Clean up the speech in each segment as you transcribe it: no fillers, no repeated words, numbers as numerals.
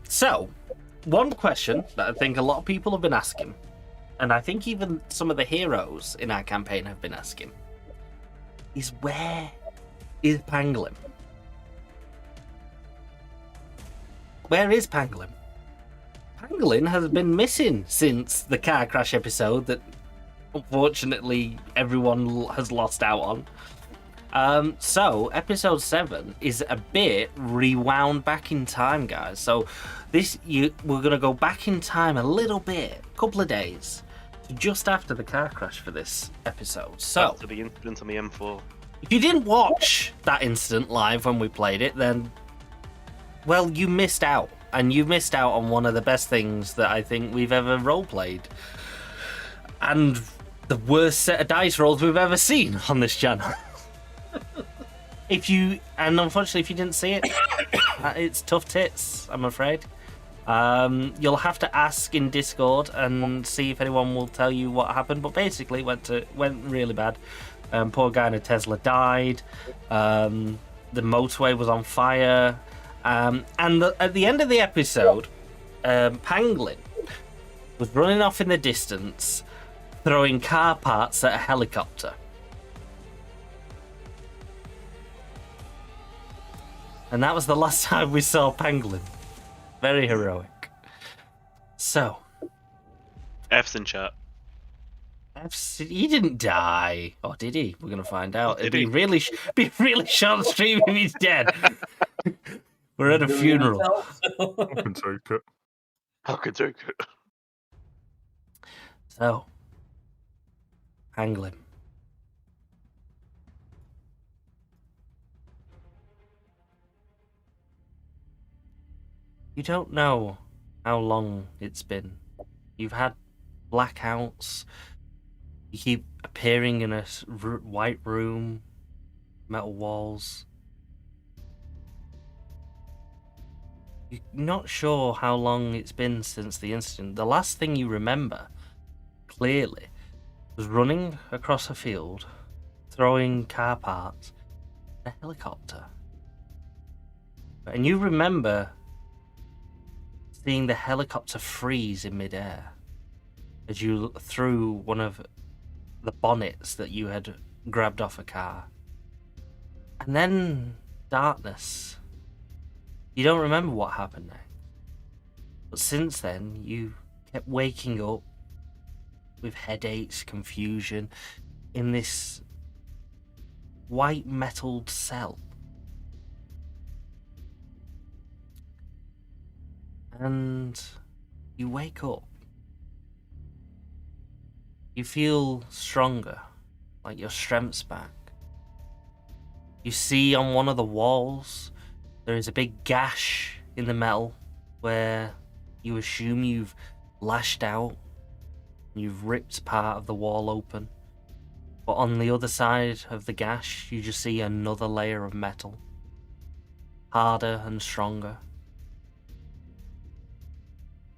So, one question that I think a lot of people have been asking, and I think even some of the heroes in our campaign have been asking, is where is Pangolin? Where is Pangolin? Pangolin has been missing since the car crash episode that unfortunately everyone has lost out on. So episode 7 is a bit rewound back in time, guys. So we're gonna go back in time a little bit, a couple of days, just after the car crash for this episode. So to the incident on the M4. If you didn't watch that incident live when we played it, then well, you missed out, and you missed out on one of the best things that I think we've ever roleplayed, and the worst set of dice rolls we've ever seen on this channel. Unfortunately, if you didn't see it, it's tough tits, I'm afraid. You'll have to ask in Discord and see if anyone will tell you what happened. But basically, it went really bad. Poor guy in a Tesla died. The motorway was on fire. At the end of the episode, Pangolin was running off in the distance, throwing car parts at a helicopter. And that was the last time we saw Pangolin. Very heroic. So. F's in chat. He didn't die. Or did he? We're going to find out. It'd be he? really short stream if he's dead. We're at a funeral. I can take it. I can take it. So. Pangolin. You don't know how long it's been. You've had blackouts. You keep appearing in a white room, metal walls. You're not sure how long it's been since the incident. The last thing you remember, clearly, was running across a field, throwing car parts at a helicopter. And you remember seeing the helicopter freeze in midair as you threw one of the bonnets that you had grabbed off a car. And then darkness. You don't remember what happened next. But since then, you kept waking up with headaches, confusion, in this white metalled cell. And you wake up. You feel stronger, like your strength's back. You see on one of the walls, there is a big gash in the metal where you assume you've lashed out. You've ripped part of the wall open. But on the other side of the gash, you just see another layer of metal. Harder and stronger.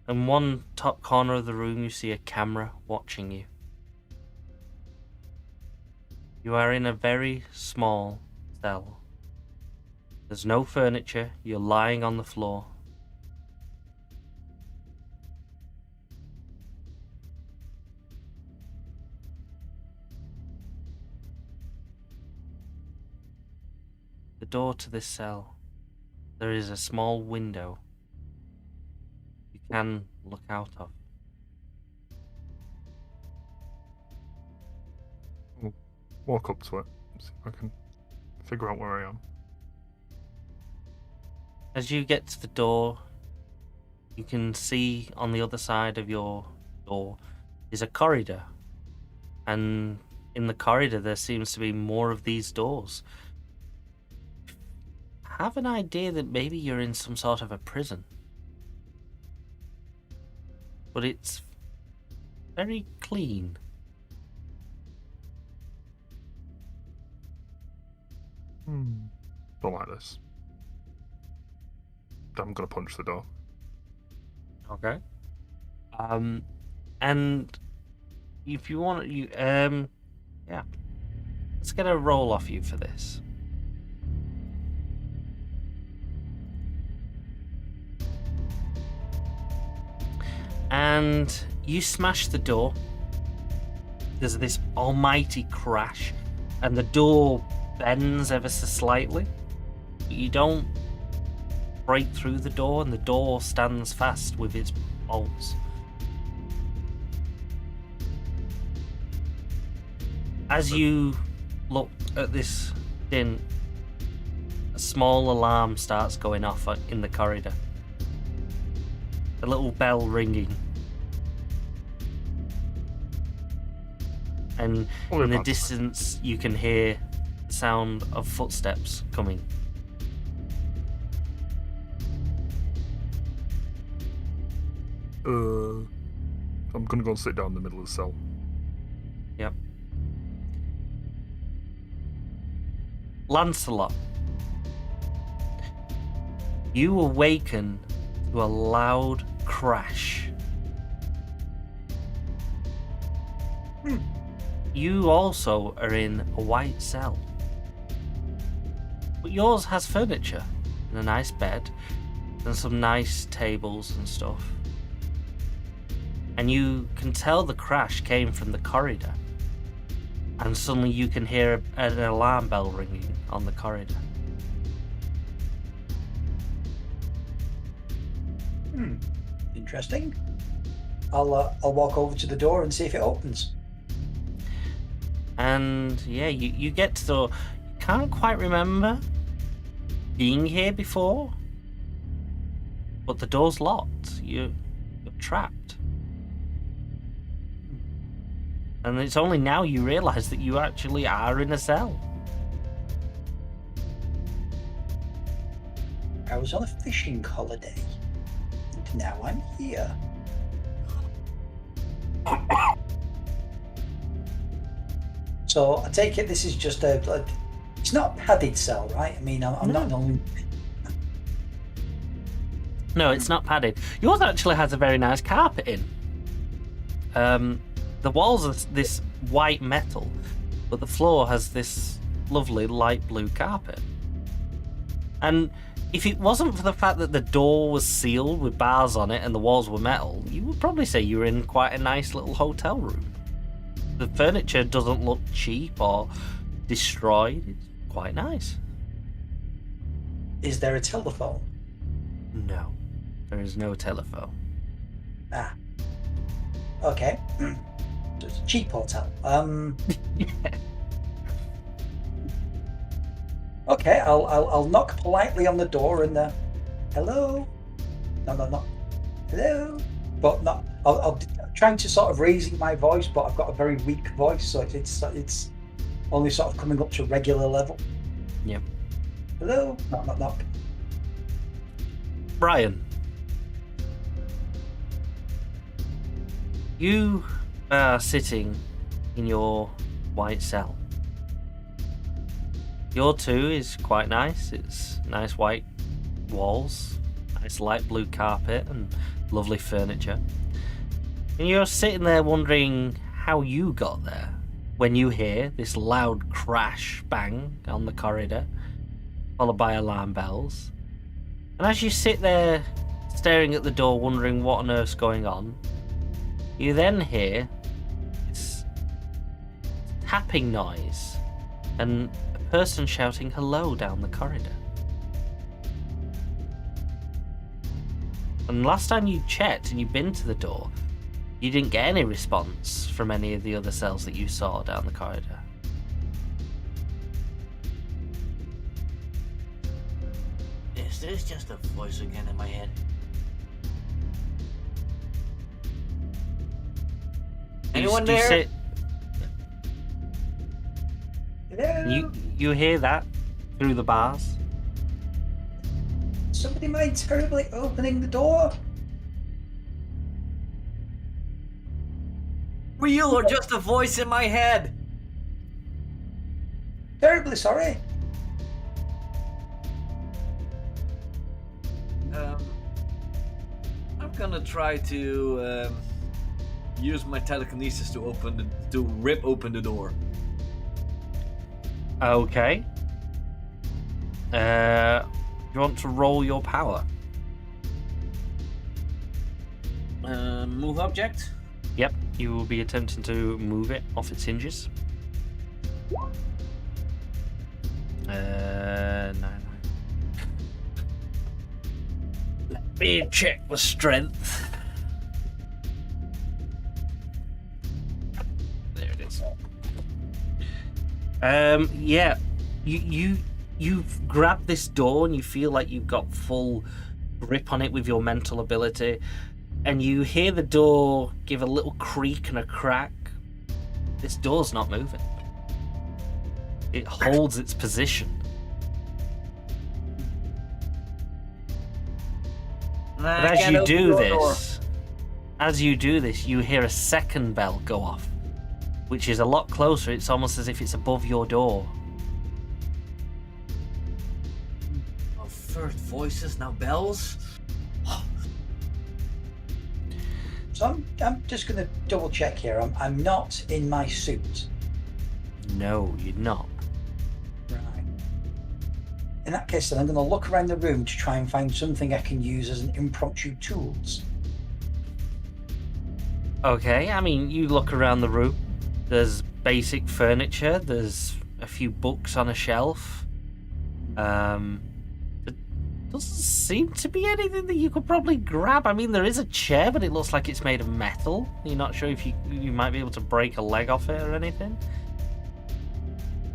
In one top corner of the room, you see a camera watching you. You are in a very small cell. There's no furniture, you're lying on the floor. The door to this cell, there is a small window you can look out of. I'll walk up to it, see if I can figure out where I am. As you get to the door, you can see on the other side of your door is a corridor. And in the corridor there seems to be more of these doors. I have an idea that maybe you're in some sort of a prison. but it's very clean. Don't like this. I'm gonna punch the door. Okay. And if you want, yeah, let's get a roll off you for this. And you smash the door. There's this almighty crash, and the door bends ever so slightly. But you don't break through the door, and the door stands fast with its bolts. As you look at this din, a small alarm starts going off in the corridor. A little bell ringing. And in the distance you can hear the sound of footsteps coming. I'm gonna go and sit down in the middle of the cell. Yep. Lancelot, you awaken to a loud crash. You also are in a white cell, but yours has furniture and a nice bed and some nice tables and stuff. And you can tell the crash came from the corridor, and suddenly you can hear an alarm bell ringing on the corridor. Interesting. I'll walk over to the door and see if it opens. And yeah, you get to the door. You can't quite remember being here before, but the door's locked. You're trapped. And it's only now you realise that you actually are in a cell. I was on a fishing holiday, and now I'm here. So I take it this is just it's not a padded cell, right? I mean, I'm not only. No, it's not padded. Yours actually has a very nice carpet in. The walls are this white metal, but the floor has this lovely light blue carpet. And if it wasn't for the fact that the door was sealed with bars on it and the walls were metal, you would probably say you were in quite a nice little hotel room. The furniture doesn't look cheap or destroyed. It's quite nice. Is there a telephone? No, there is no telephone. Ah. Okay. It's a cheap hotel. Yeah. Okay, I'll knock politely on the door and hello. No. Hello. But not. I'm trying to sort of raising my voice, but I've got a very weak voice, so it's only sort of coming up to regular level. Yep. Hello. Knock. Brian, you are sitting in your white cell. Your too is quite nice. It's nice white walls, nice light blue carpet, and lovely furniture. And you're sitting there wondering how you got there when you hear this loud crash bang on the corridor, followed by alarm bells. And as you sit there staring at the door wondering what on earth's going on, you then hear this tapping noise and a person shouting hello down the corridor. And last time you checked and you'd been to the door, you didn't get any response from any of the other cells that you saw down the corridor. Is this just a voice again in my head? Anyone You there? sit- Hello. you hear that through the bars. Somebody mind terribly opening the door? real or just a voice in my head? Terribly sorry. I'm gonna try to use my telekinesis to rip open the door. Okay. You want to roll your power? Move object. Yep. You will be attempting to move it off its hinges. 9. Let me check the strength. There it is. Yeah. You've grabbed this door and you feel like you've got full grip on it with your mental ability, and you hear the door give a little creak and a crack. This door's not moving. It holds its position. But as you do this, you hear a second bell go off, which is a lot closer. It's almost as if it's above your door. First voices, now bells. So I'm just going to double check here. I'm not in my suit. No, you're not. Right. In that case, then I'm going to look around the room to try and find something I can use as an impromptu tools. Okay, I mean, you look around the room. There's basic furniture. There's a few books on a shelf. There doesn't seem to be anything that you could probably grab. I mean, there is a chair, but it looks like it's made of metal. You're not sure if you might be able to break a leg off it or anything.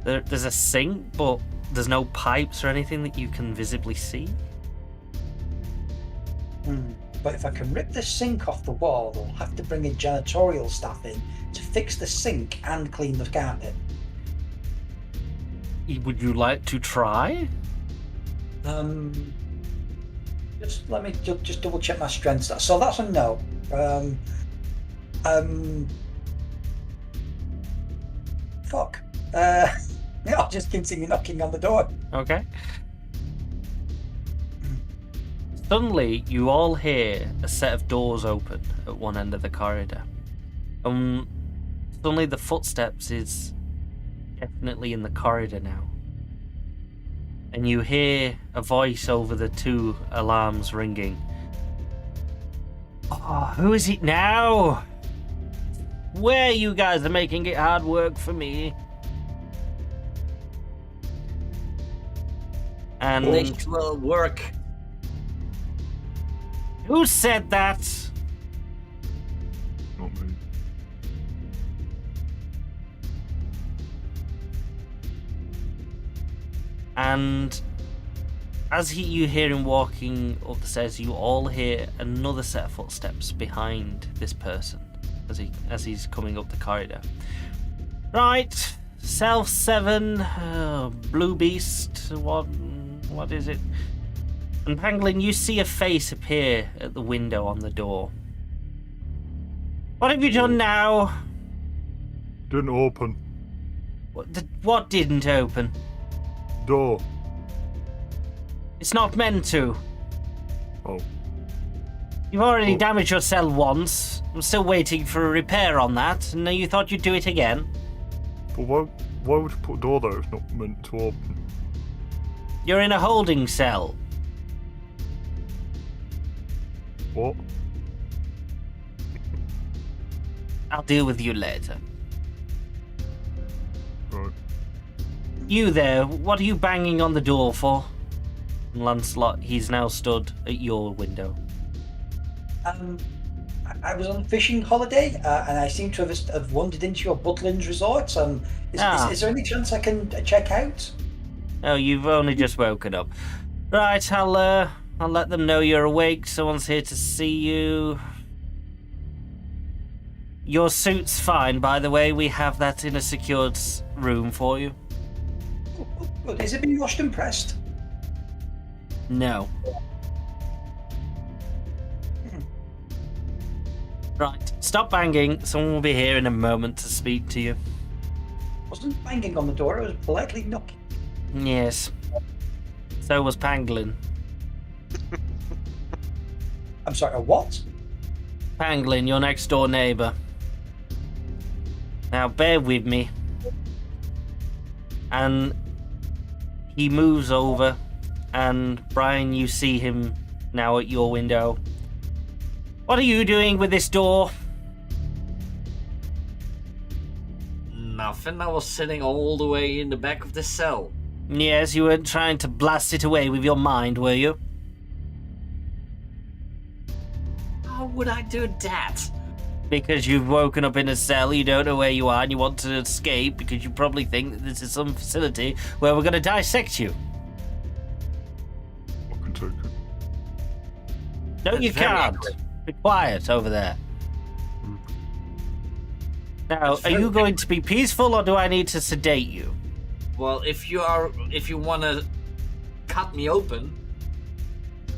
There's a sink, but there's no pipes or anything that you can visibly see. But if I can rip the sink off the wall, I'll have to bring a janitorial staff in to fix the sink and clean the carpet. Would you like to try? Just let me just double check my strength stats. So that's a no. Fuck. I'll just continue knocking on the door. Okay. Suddenly, you all hear a set of doors open at one end of the corridor. Suddenly the footsteps is definitely in the corridor now. And you hear a voice over the 2 alarms ringing. Oh, who is it now? Where you guys are making it hard work for me. And It will work. Who said that? Not me. And as you hear him walking up the stairs, you all hear another set of footsteps behind this person as he's coming up the corridor. Right, Self 7, Blue Beast, what is it? And Pangolin, you see a face appear at the window on the door. What have you done now? Didn't open. What didn't open? Door. It's not meant to. Oh. You've already Oh. damaged your cell once. I'm still waiting for a repair on that, and now you thought you'd do it again. But why would you put a door there if it's not meant to open? You're in a holding cell. What? I'll deal with you later. Right. You there, what are you banging on the door for? And Lancelot, he's now stood at your window. I was on a fishing holiday, and I seem to have wandered into your Butlins resort. Is there any chance I can check out? Oh, you've only just woken up. Right, I'll let them know you're awake. Someone's here to see you. Your suit's fine, by the way. We have that in a secured room for you. Oh, good. Is it being washed and pressed? No. Right, stop banging. Someone will be here in a moment to speak to you. I wasn't banging on the door, I was politely knocking. Yes. So was Pangolin. I'm sorry, a what? Pangolin, your next door neighbour. Now bear with me. And he moves over, and Brian, you see him now at your window. What are you doing with this door? Nothing. I was sitting all the way in the back of the cell. Yes, you weren't trying to blast it away with your mind, were you? How would I do that? Because you've woken up in a cell, you don't know where you are, and you want to escape because you probably think that this is some facility where we're going to dissect you. I can take it. No, That's you very can't. accurate. Be quiet over there. Now, That's are you very going to be peaceful, or do I need to sedate you? Well, if you wanna cut me open,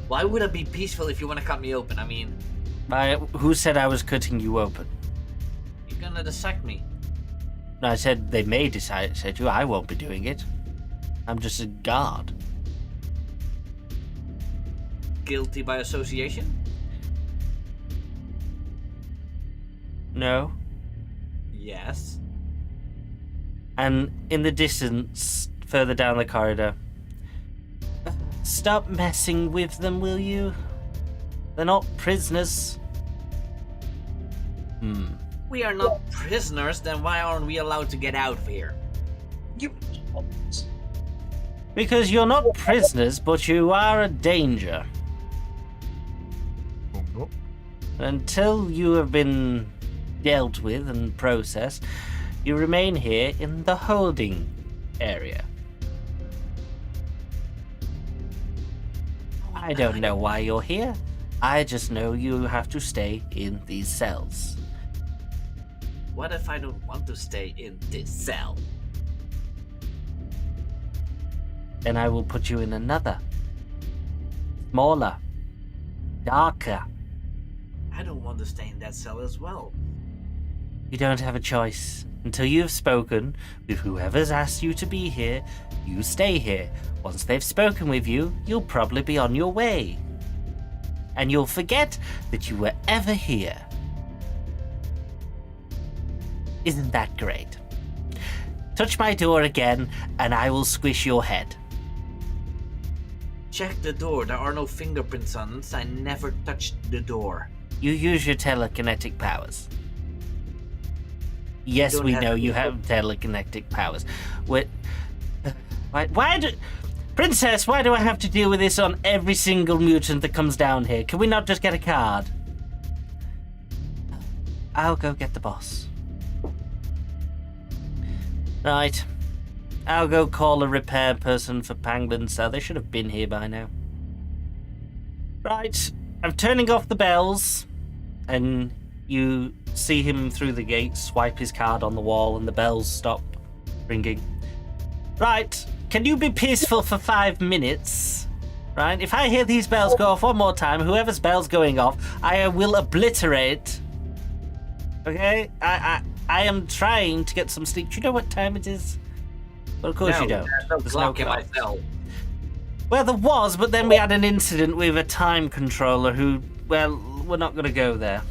why would I be peaceful if you wanna cut me open? I mean, Who said I was cutting you open? you're gonna dissect me. I said they may decide, said you. I won't be doing it. I'm just a guard. Guilty by association? No? Yes. And in the distance, further down the corridor, stop messing with them, will you? They're not prisoners. We are not prisoners, then why aren't we allowed to get out of here? You. Because you're not prisoners, but you are a danger. I'm not. Until you have been dealt with and processed, you remain here in the holding area. I don't know why you're here. I just know you have to stay in these cells. What if I don't want to stay in this cell? Then I will put you in another, smaller, darker. I don't want to stay in that cell as well. You don't have a choice. Until you've spoken with whoever's asked you to be here, you stay here. Once they've spoken with you, you'll probably be on your way. And you'll forget that you were ever here. Isn't that great? Touch my door again, and I will squish your head. Check the door. There are no fingerprints on it. I never touched the door. You use your telekinetic powers. Yes, don't we have know to you use have telekinetic powers. Why do... Princess, why do I have to deal with this on every single mutant that comes down here? Can we not just get a card? I'll go get the boss. Right. I'll go call a repair person for Pangolin Cell. They should have been here by now. Right. I'm turning off the bells. And you see him through the gate swipe his card on the wall and the bells stop ringing. Right. Can you be peaceful for 5 minutes? Right. If I hear these bells go off one more time, whoever's bell's going off, I will obliterate. Okay? I am trying to get some sleep. Do you know what time it is? Well, of course you don't. There's no There's clock no in my clock. cell. Well, there was, but then we had an incident with a time controller who, well, we're not going to go there.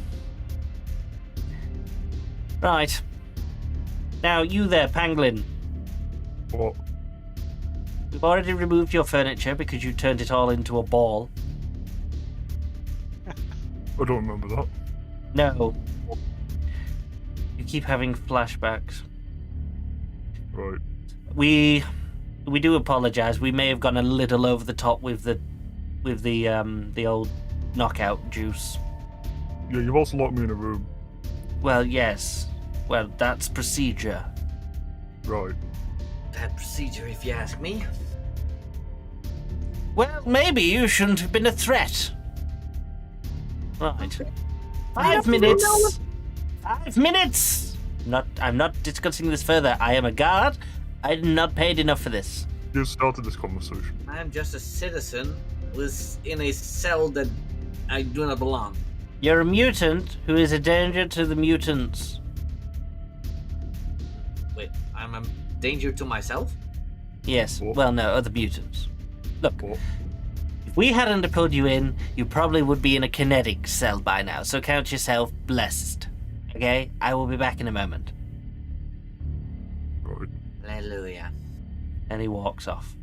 Right. Now, you there, Pangolin. What? We've already removed your furniture because you turned it all into a ball. I don't remember that. No. You keep having flashbacks. Right. We do apologize. We may have gone a little over the top with the old knockout juice. Yeah, you've also locked me in a room. Well, yes. Well, that's procedure. Right. Bad procedure, if you ask me. Well, maybe you shouldn't have been a threat. Right. 5 minutes. 5 minutes. I'm not discussing this further. I am a guard. I'm not paid enough for this. You started this conversation. I'm just a citizen who is in a cell that I do not belong. You're a mutant who is a danger to the mutants. Wait, I'm a danger to myself? Yes, What? well, no, other mutants. Look, What? if we hadn't have pulled you in, you probably would be in a kinetic cell by now, so count yourself blessed. Okay? I will be back in a moment. Right. Hallelujah. And he walks off.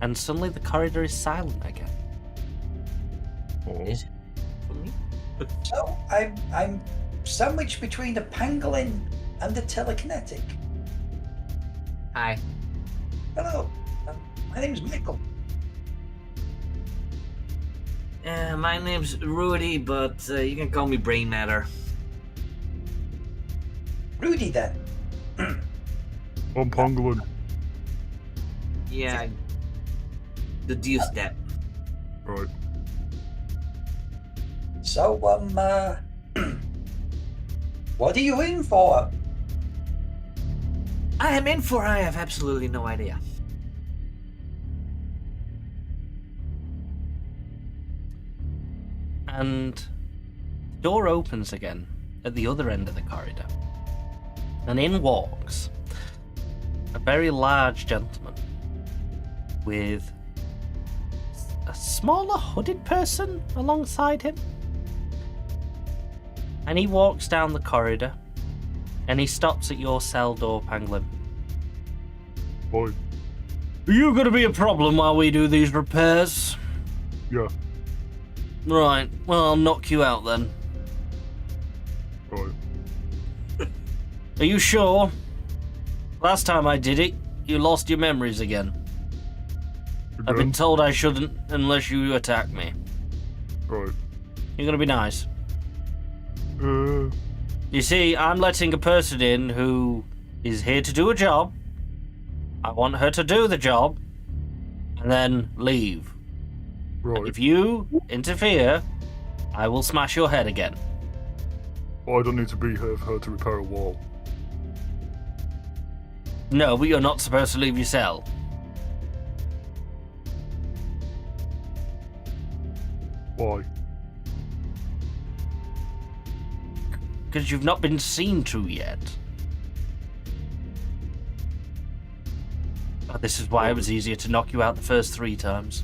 And suddenly the corridor is silent again. Oh. Is it for me? So I'm sandwiched between the pangolin and the telekinetic. Hi. Hello, my name's Michael. My name's Rudy, but you can call me Brain Matter. Rudy then. I'm pangolin. Yeah, I deduced that. Right. So what are you in for? I am in for I have absolutely no idea. And the door opens again at the other end of the corridor. And in walks a very large gentleman with a smaller hooded person alongside him. And he walks down the corridor and he stops at your cell door, Pangolin. Why? Are you going to be a problem while we do these repairs? Yeah. Right, well, I'll knock you out then. Right. Are you sure? Last time I did it, you lost your memories again. I've been Again? told I shouldn't unless you attack me. Right. You're gonna be nice. Uh. You see, I'm letting a person in who is here to do a job. I want her to do the job and then leave. Right. If you interfere, I will smash your head again. Well, I don't need to be here for her to repair a wall. No, but you're not supposed to leave your cell. Why? Because you've not been seen to yet. Oh, this is why it was easier to knock you out the first 3 times.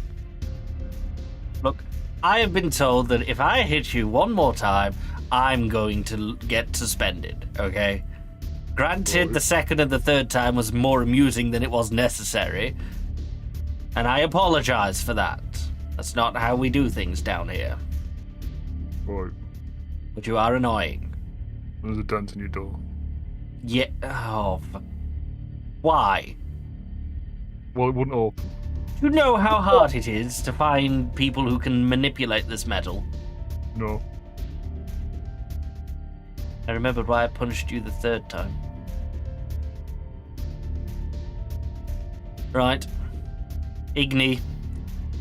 Look, I have been told that if I hit you one more time, I'm going to get suspended, okay? Granted, Right. the second and the third time was more amusing than it was necessary, and I apologize for that. That's not how we do things down here. Right. But you are annoying. There's a dent in your door. Yeah. Why? Well, it wouldn't open. Do you know how hard it is to find people who can manipulate this metal? No. I remembered why I punched you the third time. Right. Igni,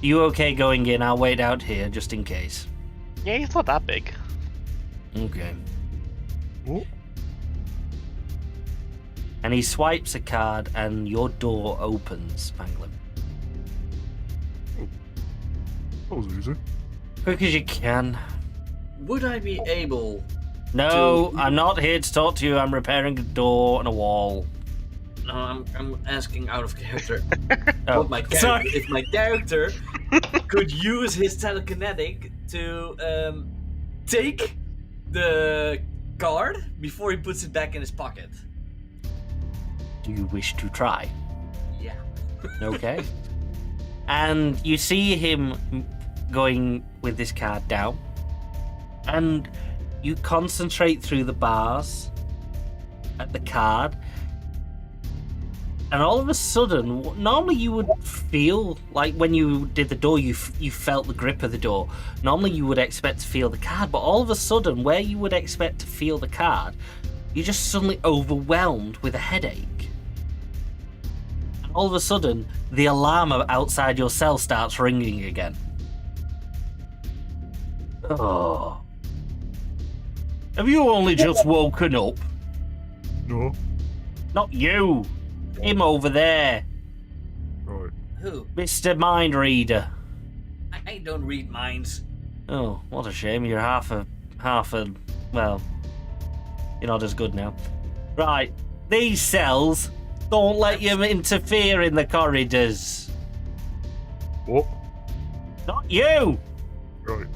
you okay going in? I'll wait out here just in case. Yeah, he's not that big. Okay. What? And he swipes a card and your door opens, Pangolin. That was easy. Quick as you can. Would I be able? No, I'm not here to talk to you. I'm repairing a door and a wall. No, I'm asking out of character. Oh, What my sorry. character, if my character could use his telekinetic to take the card before he puts it back in his pocket. Do you wish to try? Yeah. Okay. And you see him going with this card down. And you concentrate through the bars at the card. And all of a sudden, normally you would feel like when you did the door, you felt the grip of the door. Normally you would expect to feel the card, but all of a sudden, where you would expect to feel the card, you're just suddenly overwhelmed with a headache. And all of a sudden, the alarm outside your cell starts ringing again. Oh. Have you only just woken up? No. Not you. Him over there. Right. Who? Mr. Mind Reader. I don't read minds. Oh, what a shame. You're half a. Well, you're not as good now. Right, these cells don't let you interfere in the corridors. What? Not you! Right.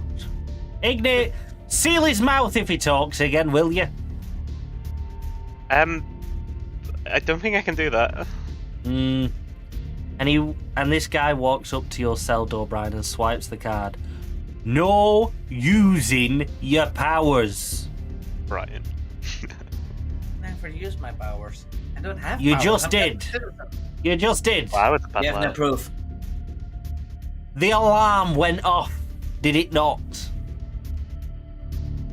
Ignite, seal his mouth if he talks again, will you? I don't think I can do that. And this guy walks up to your cell door, Brian, and swipes the card. No using your powers. Brian. Never use my powers. I don't have You powers. just I'm did. considered them. You just did. Wow, it's a bad You have no lad. proof. The alarm went off, did it not?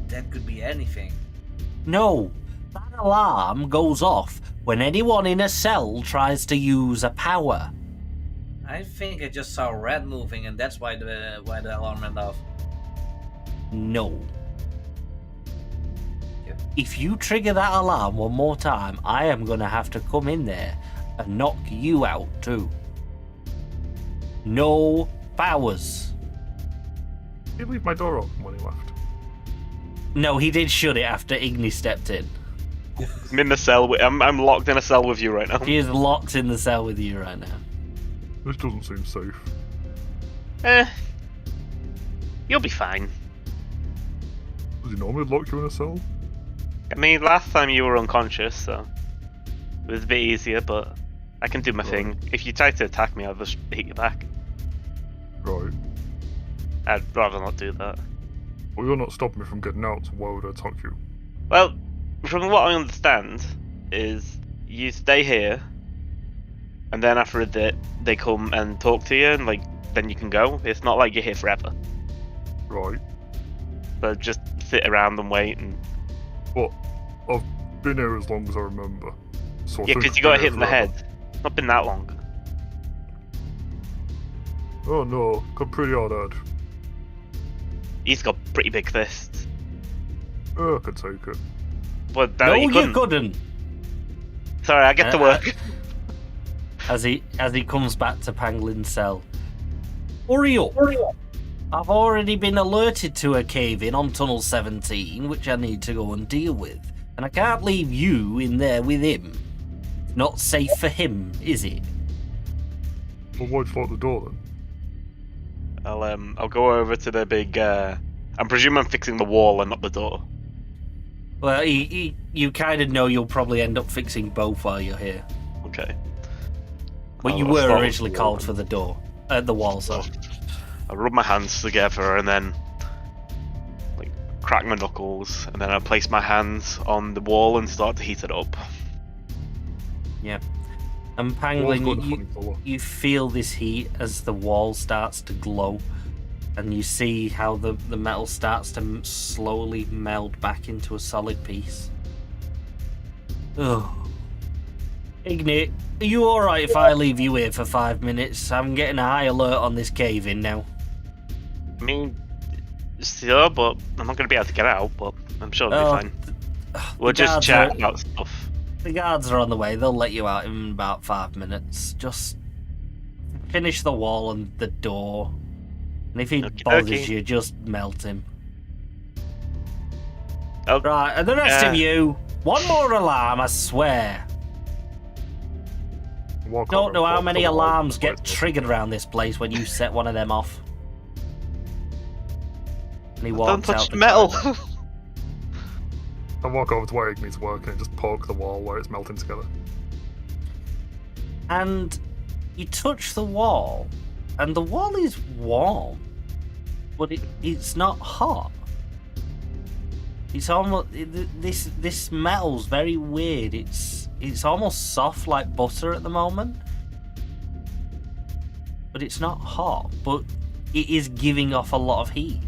That could be anything. No. That alarm goes off when anyone in a cell tries to use a power. I think I just saw red moving, and that's why the alarm went off. No. Yeah. If you trigger that alarm one more time, I am going to have to come in there and knock you out too. No powers. Did he leave my door open when he left? No, he did shut it after Igni stepped in. I'm in the cell. I'm locked in a cell with you right now. He is locked in the cell with you right now. This doesn't seem safe. You'll be fine. Does he normally lock you in a cell? I mean, last time you were unconscious, so it was a bit easier, but I can do my thing. If you try to attack me, I'll just hit you back. Right. I'd rather not do that. Well, you're not stopping me from getting out, so why would I attack you? Well, from what I understand, is you stay here, and then after a bit, they come and talk to you, and then you can go. It's not like you're here forever. Right. So just sit around and wait, and But I've been here as long as I remember. So I yeah, think because you I've got been hit here in the forever. head. Not been that long. Oh no, got pretty hard head. He's got pretty big fists. I could take it. But No, you you couldn't. couldn't. Sorry, I get to work. As he comes back to Panglin's cell. Hurry up. I've already been alerted to a cave-in on Tunnel 17, which I need to go and deal with. And I can't leave you in there with him. Not safe for him, is it? Well, why'd you lock the door then? I'll go over to the big. I'm presuming I'm fixing the wall and not the door. Well, you kind of know you'll probably end up fixing both while you're here. Okay. But you I'll were start with originally the called wall for the door. The wall, sorry. I rub my hands together and then crack my knuckles, and then I place my hands on the wall and start to heat it up. Yeah. And Wall's Pangolin, got a funny colour. you feel this heat as the wall starts to glow, and you see how the metal starts to slowly meld back into a solid piece. Oh. Ignite, are you alright if I leave you here for 5 minutes? I'm getting a high alert on this cave-in now. I mean, sure, but I'm not going to be able to get out, but I'm sure it'll be fine. We'll just guards chat are- about stuff. The guards are on the way. They'll let you out in about 5 minutes. Just finish the wall and the door. And if he Okie bothers dokie. you, just melt him. Oh, Right, and the rest of Yeah. you, one more alarm, I swear. Walk Don't over know and how pop many the wall. alarms get triggered around this place when you set one of them off. And he don't walks touch out the the metal. corridor. I walk over to where Igni's working and just poke the wall where it's melting together. And you touch the wall, and the wall is warm, but it's not hot. It's almost this metal's very weird. It's almost soft like butter at the moment, but it's not hot. But it is giving off a lot of heat.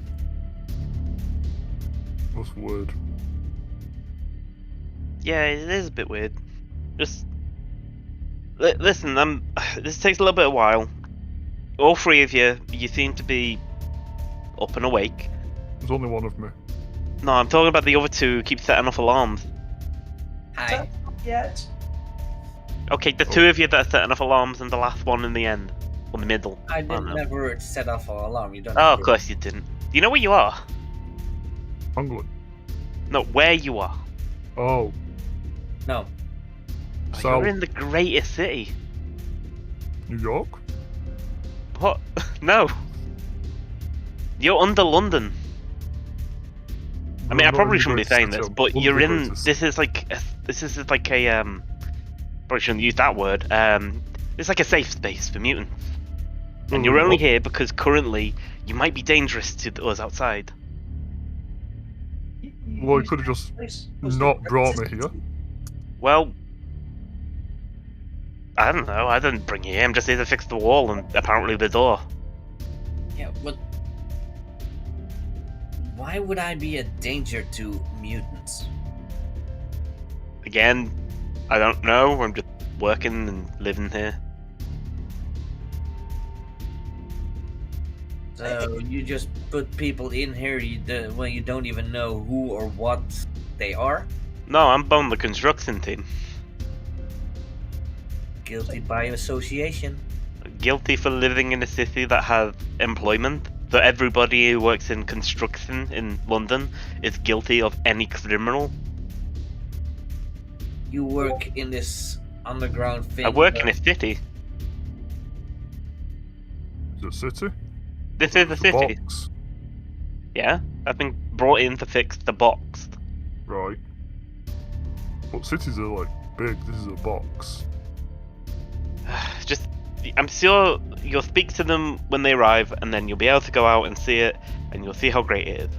That's weird. Yeah, it is a bit weird. Just listen. This takes a little bit of while. All three of you seem to be up and awake. There's only one of me. No, I'm talking about the other two who keep setting off alarms. Hi. Yet. Okay, the two of you that are setting off alarms and the last one in the end. or the middle. I don't know. never set off an alarm. You don't. Oh, have of to- course you didn't. Do you know where you are? England. No, where you are. Oh, No. Oh, So- you're in the greatest city. New York? What? No. You're under London. I mean, I probably shouldn't be saying this, but you're in. This is like a. Probably shouldn't use that word. It's like a safe space for mutants, and you're only here because currently you might be dangerous to us outside. Well, he could have just not brought me here. Well, I don't know. I didn't bring you here. I'm just here to fix the wall and apparently the door. Yeah, but why would I be a danger to mutants? Again, I don't know. I'm just working and living here. So you just put people in here when you don't even know who or what they are? No, I'm on the construction team. Guilty by association. Guilty for living in a city that has employment. So everybody who works in construction in London is guilty of any criminal. You work in this underground thing. I work in a city. Is it a city? This is a It's city. box. Yeah, I've been brought in to fix the box. Right. But cities are like big, this is a box. Just, I'm sure you'll speak to them when they arrive, and then you'll be able to go out and see it, and you'll see how great it is.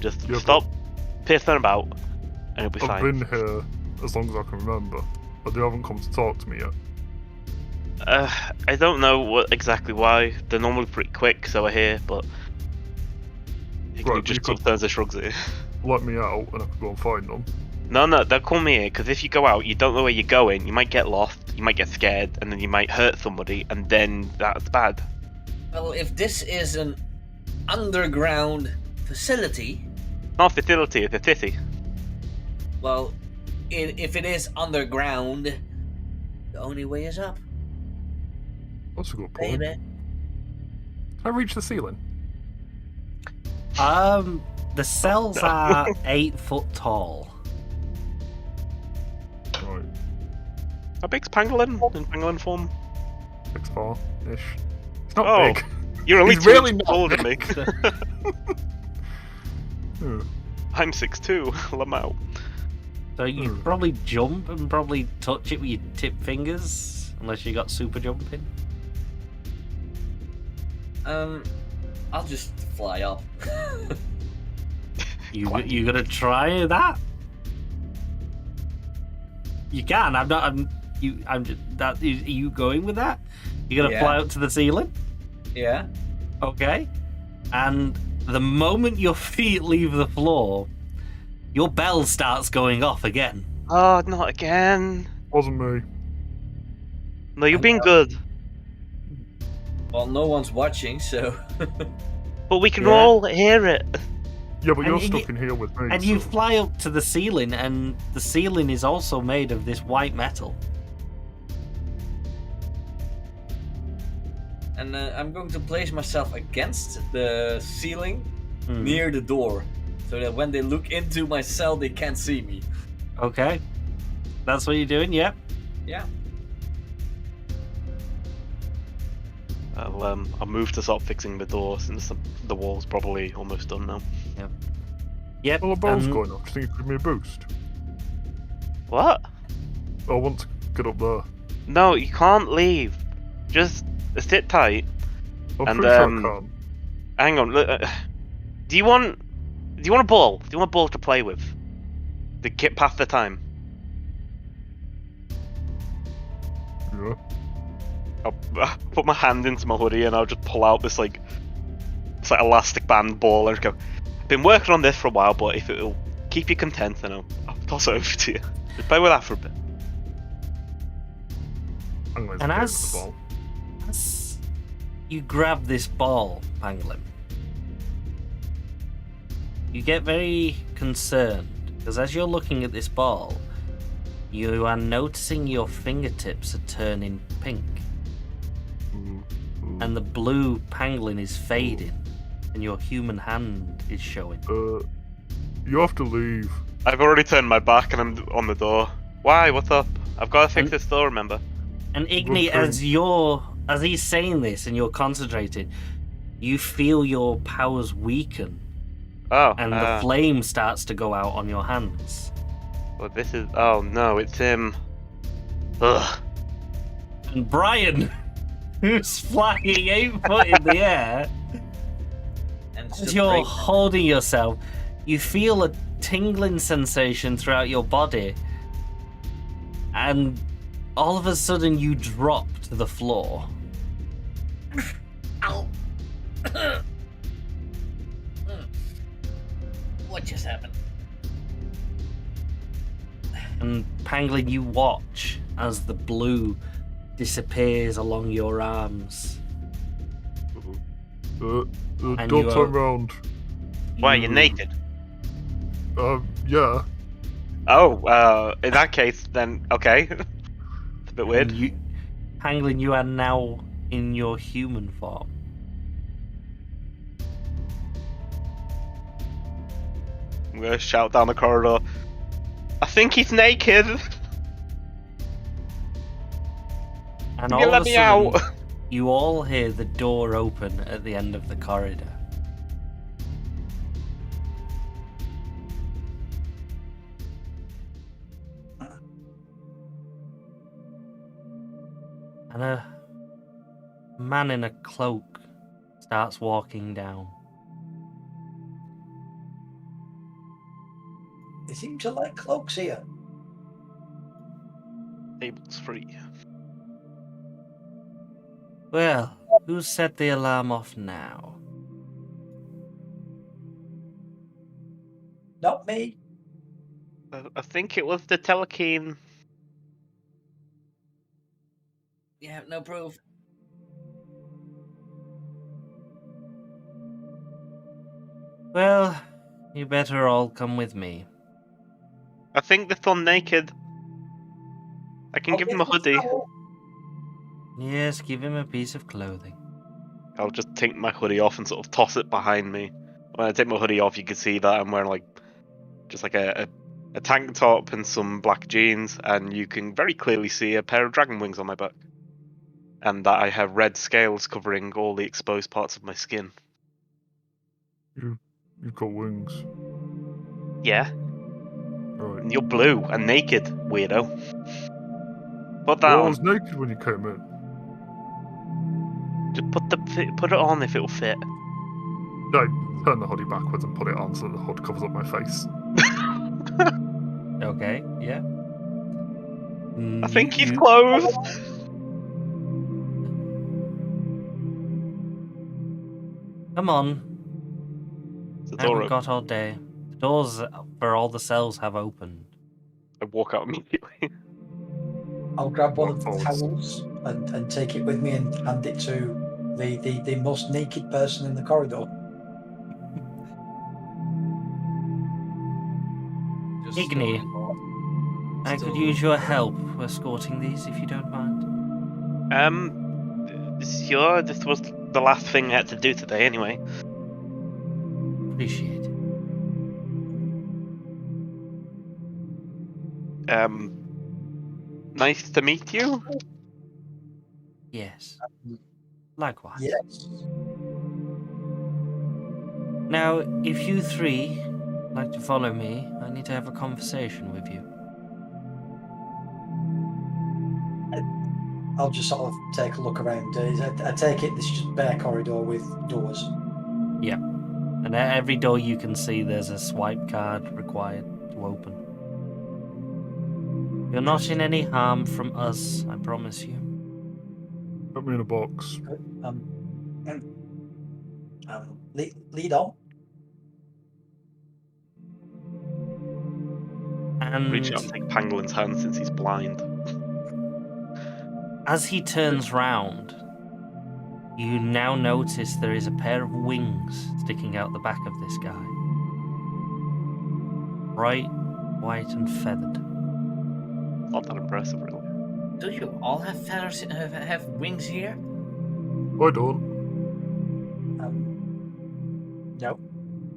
Just Yeah, stop pissing about, and it'll be I've fine. been here as long as I can remember, but they haven't come to talk to me yet. I don't know exactly why. They're normally pretty quick, so I hear, but he Right, just you could- turns and shrugs at you. Let me out and I could go and find them. No, they'll call me here, because if you go out, you don't know where you're going, you might get lost, you might get scared, and then you might hurt somebody, and then that's bad. Well, if this is an underground facility, Not a facility, it's a city. well, if it is underground, the only way is up, That's a good point. baby. Can I reach the ceiling? The cells are 8 foot tall. Right. How big's Pangolin in Pangolin form? 6 far ish. It's not Oh. big. You're only He's 2 really inches not taller than me. Yeah. I'm 6'2", Lamau. So you Hmm. probably jump and probably touch it with your tip fingers, unless you got super jumping. I'll just fly up. You gonna try that? You can. I'm not. I'm just. That are you going with that? You're gonna Yeah. fly up to the ceiling. Yeah. Okay. And the moment your feet leave the floor, your bell starts going off again. Oh, not again. Wasn't me. No, you're being good. Well, no one's watching, so. But we can Yeah. all hear it. Yeah, but And you're you- stuck in here with me. And you so- fly up to the ceiling, and the ceiling is also made of this white metal. And I'm going to place myself against the ceiling Hmm. near the door, so that when they look into my cell, they can't see me. Okay. That's what you're doing, yeah? Yeah. I'll move to start fixing the door since the wall's probably almost done now. Yep. Well, the bell's and- going off. Do you think you could give me a boost? What? I want to get up there. No, you can't leave. Just sit tight. I'm And, pretty sure um, I can. Hang on. Do you want a ball? Do you want a ball to play with? To get past the time. Yeah. I'll put my hand into my hoodie and I'll just pull out this like elastic band ball and just go. I've been working on this for a while, but if it'll keep you content, then I'll toss it over to you. Just play with that for a bit. I'm going to And get as- the ball. As you grab this ball, Pangolin, you get very concerned, because as you're looking at this ball, you are noticing your fingertips are turning pink. and the blue pangolin is fading, and your human hand is showing. You have to leave. I've already turned my back and I'm on the door. Why? What's up? I've got to fix this door, remember? And Igni, as he's saying this and you're concentrated, you feel your powers weaken, Oh. and the flame starts to go out on your hands. Well, this is... Oh, no, it's him. Ugh. And Brian, who's flying 8 foot in the air, And as you're holding yourself, you feel a tingling sensation throughout your body, and all of a sudden you drop to the floor. Ow! What just happened? And Pangolin, you watch as the blue disappears along your arms. Don't And you turn are- around. Why, you're naked? Yeah. Oh, in that case, then, okay. It's a bit weird. Pangolin, you are now in your human form. I'm gonna shout down the corridor. I think he's naked! And You all let of a me sudden, out! you all hear the door open at the end of the corridor. And a man in a cloak starts walking down. They seem to like cloaks here. Table's free. Well, who set the alarm off now? Not me. I think it was the telekine. You have no proof. Well, you better all come with me. I think they're still naked. I can give him a hoodie. Yes, give him a piece of clothing. I'll just take my hoodie off and sort of toss it behind me. When I take my hoodie off, you can see that I'm wearing just like a tank top and some black jeans, and you can very clearly see a pair of dragon wings on my back. And that I have red scales covering all the exposed parts of my skin. You've got wings. Yeah, Right. and you're blue and naked, weirdo. Put that Well, I on. was naked when you came in. Just put it on if it'll fit. I turn the hoodie backwards and put it on so that the hood covers up my face. Okay, yeah. I think he's clothed. Come on. The I door haven't got all day. The doors for all the cells have opened. I walk out immediately. I'll grab one of the What towels and take it with me and hand it to the most naked person in the corridor. Just Igni, slowly. I could use your help escorting these if you don't mind. Sure, this was the last thing I had to do today anyway. Appreciate it. Nice to meet you. Yes. Likewise. Yes. Now, if you three like to follow me, I need to have a conversation with you. I'll just sort of take a look around. I take it this is just a bare corridor with doors. Yeah. And at every door you can see there's a swipe card required to open. You're not in any harm from us, I promise you. Put me in a box. Lead on. And Reach out and take Pangolin's hand since he's blind. as he turns round, you now notice there is a pair of wings sticking out the back of this guy. Bright, white, and feathered. Not that impressive, really. Do you all have feathers? Have wings here? I don't. No.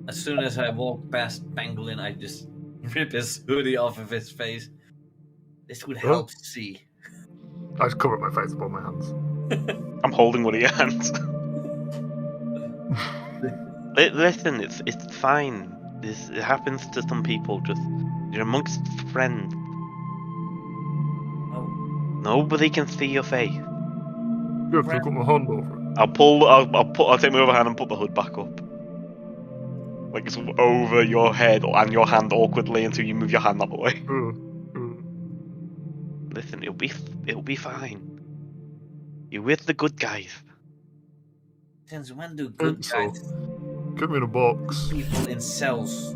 As soon as I walk past Pangolin, I just rip his hoodie off of his face. This would help see. I just cover my face with my hands. I'm holding one of your hands. Listen, it's fine. It happens to some people. Just you're amongst friends. Oh, Nobody can see your face. Yeah, because I've got my hand over it. I'll take my other hand and put the hood back up. Like it's over your head and your hand awkwardly until you move your hand that way. Listen, it'll be fine. You're with the good guys. since when do good Think so. guys Get me in a box. people in cells?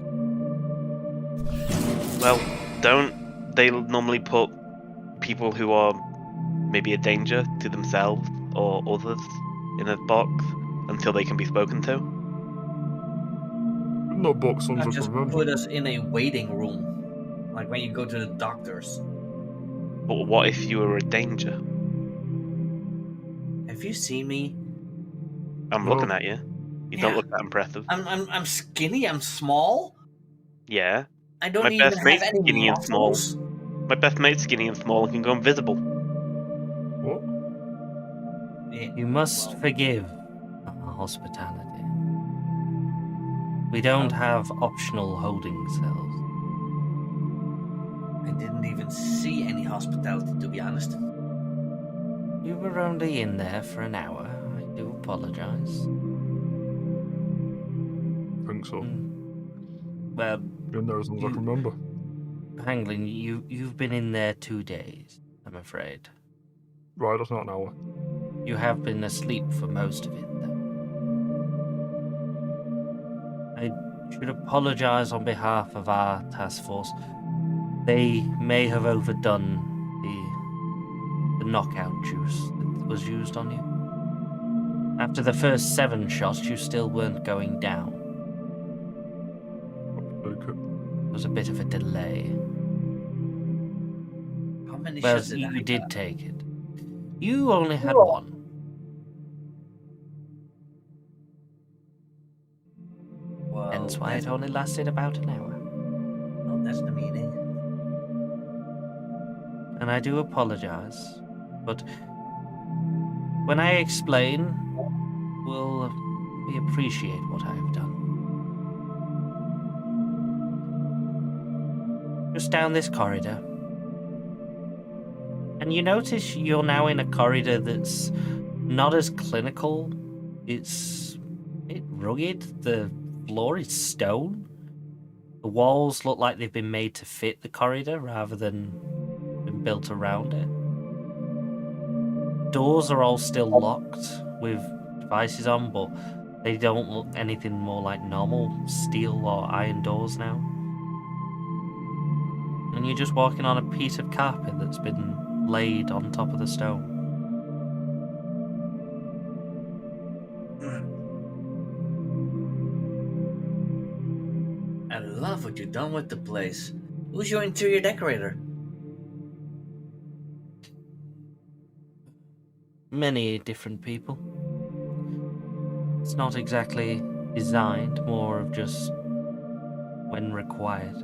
Well, don't they normally put people who are maybe a danger to themselves or others in a box until they can be spoken to? Not box songs, Not I just can remember. put us in a waiting room, like when you go to the doctors. But what if you were a danger? Have you seen me? I'm No. looking at you. You don't Yeah. look that impressive. I'm skinny. I'm small. Yeah. I don't My even best have mate's any skinny and small. muscles. My best mate's skinny and small and can go invisible. What? Yeah, You must well, forgive our hospitality. We don't have optional holding cells. I didn't even see any hospitality, to be honest. You were only in there for an hour. I do apologize. Think so. Well, Been there as long as I can remember. Hanglin, you've been in there 2 days, I'm afraid. Right, that's not an hour. You have been asleep for most of it, though. I should apologize on behalf of our task force. They may have overdone the knockout juice that was used on you. After the first 7 shots, you still weren't going down. Okay. There was a bit of a delay. How many Well, shots did I you did got? take it. You only had 1. Well, Hence why it only lasted about an hour. well, that's the meaning. And I do apologize, but when I explain, we appreciate what I have done. Just down this corridor. And you notice you're now in a corridor that's not as clinical. It's a bit rugged. The floor is stone. The walls look like they've been made to fit the corridor rather than been built around it. Doors are all still locked with devices on, but they don't look anything more like normal steel or iron doors now. And you're just walking on a piece of carpet that's been laid on top of the stone. I love what you've done with the place. Who's your interior decorator? Many different people. It's not exactly designed, more of just when required.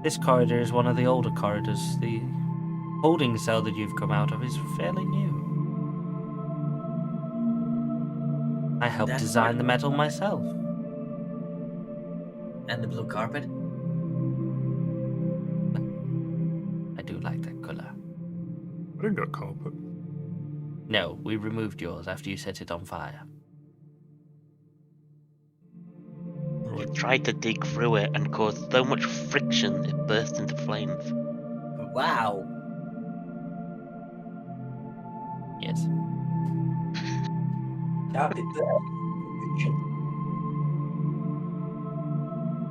This corridor is one of the older corridors. The holding cell that you've come out of is fairly new. I helped That design part- the metal myself. And the blue carpet? I do like that colour. I didn't get carpet. No, we removed yours after you set it on fire. You tried to dig through it and caused so much friction it burst into flames. Wow. Yes. Carpet there.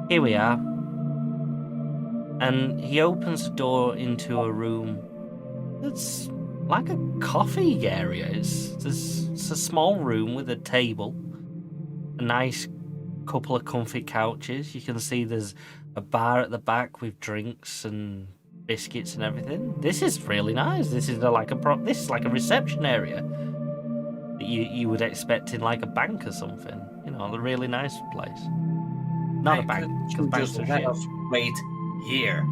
Here we are. And he opens a door into a room that's like a coffee area. It's a small room with a table, a nice couple of comfy couches. You can see there's a bar at the back with drinks and biscuits and everything. This is really nice. This is this is like a reception area that you would expect in like a bank or something. You know, a really nice place. Not a bank. You Banks just are let shit. us wait here.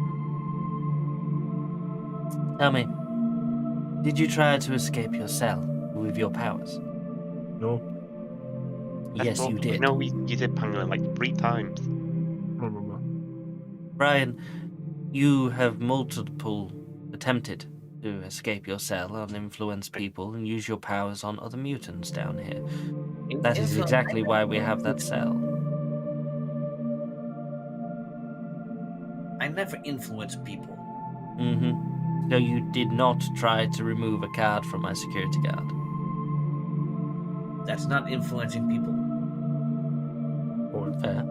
Tell me, did you try to escape your cell with your powers? No, Yes, you did. No, you did Pangolin like 3 times. I don't remember. Brian, you have multiple attempted to escape your cell and influence people and use your powers on other mutants down here. That is exactly why we have that cell. I never influence people. Mm-hmm. So you did not try to remove a card from my security guard. That's not influencing people. Fair.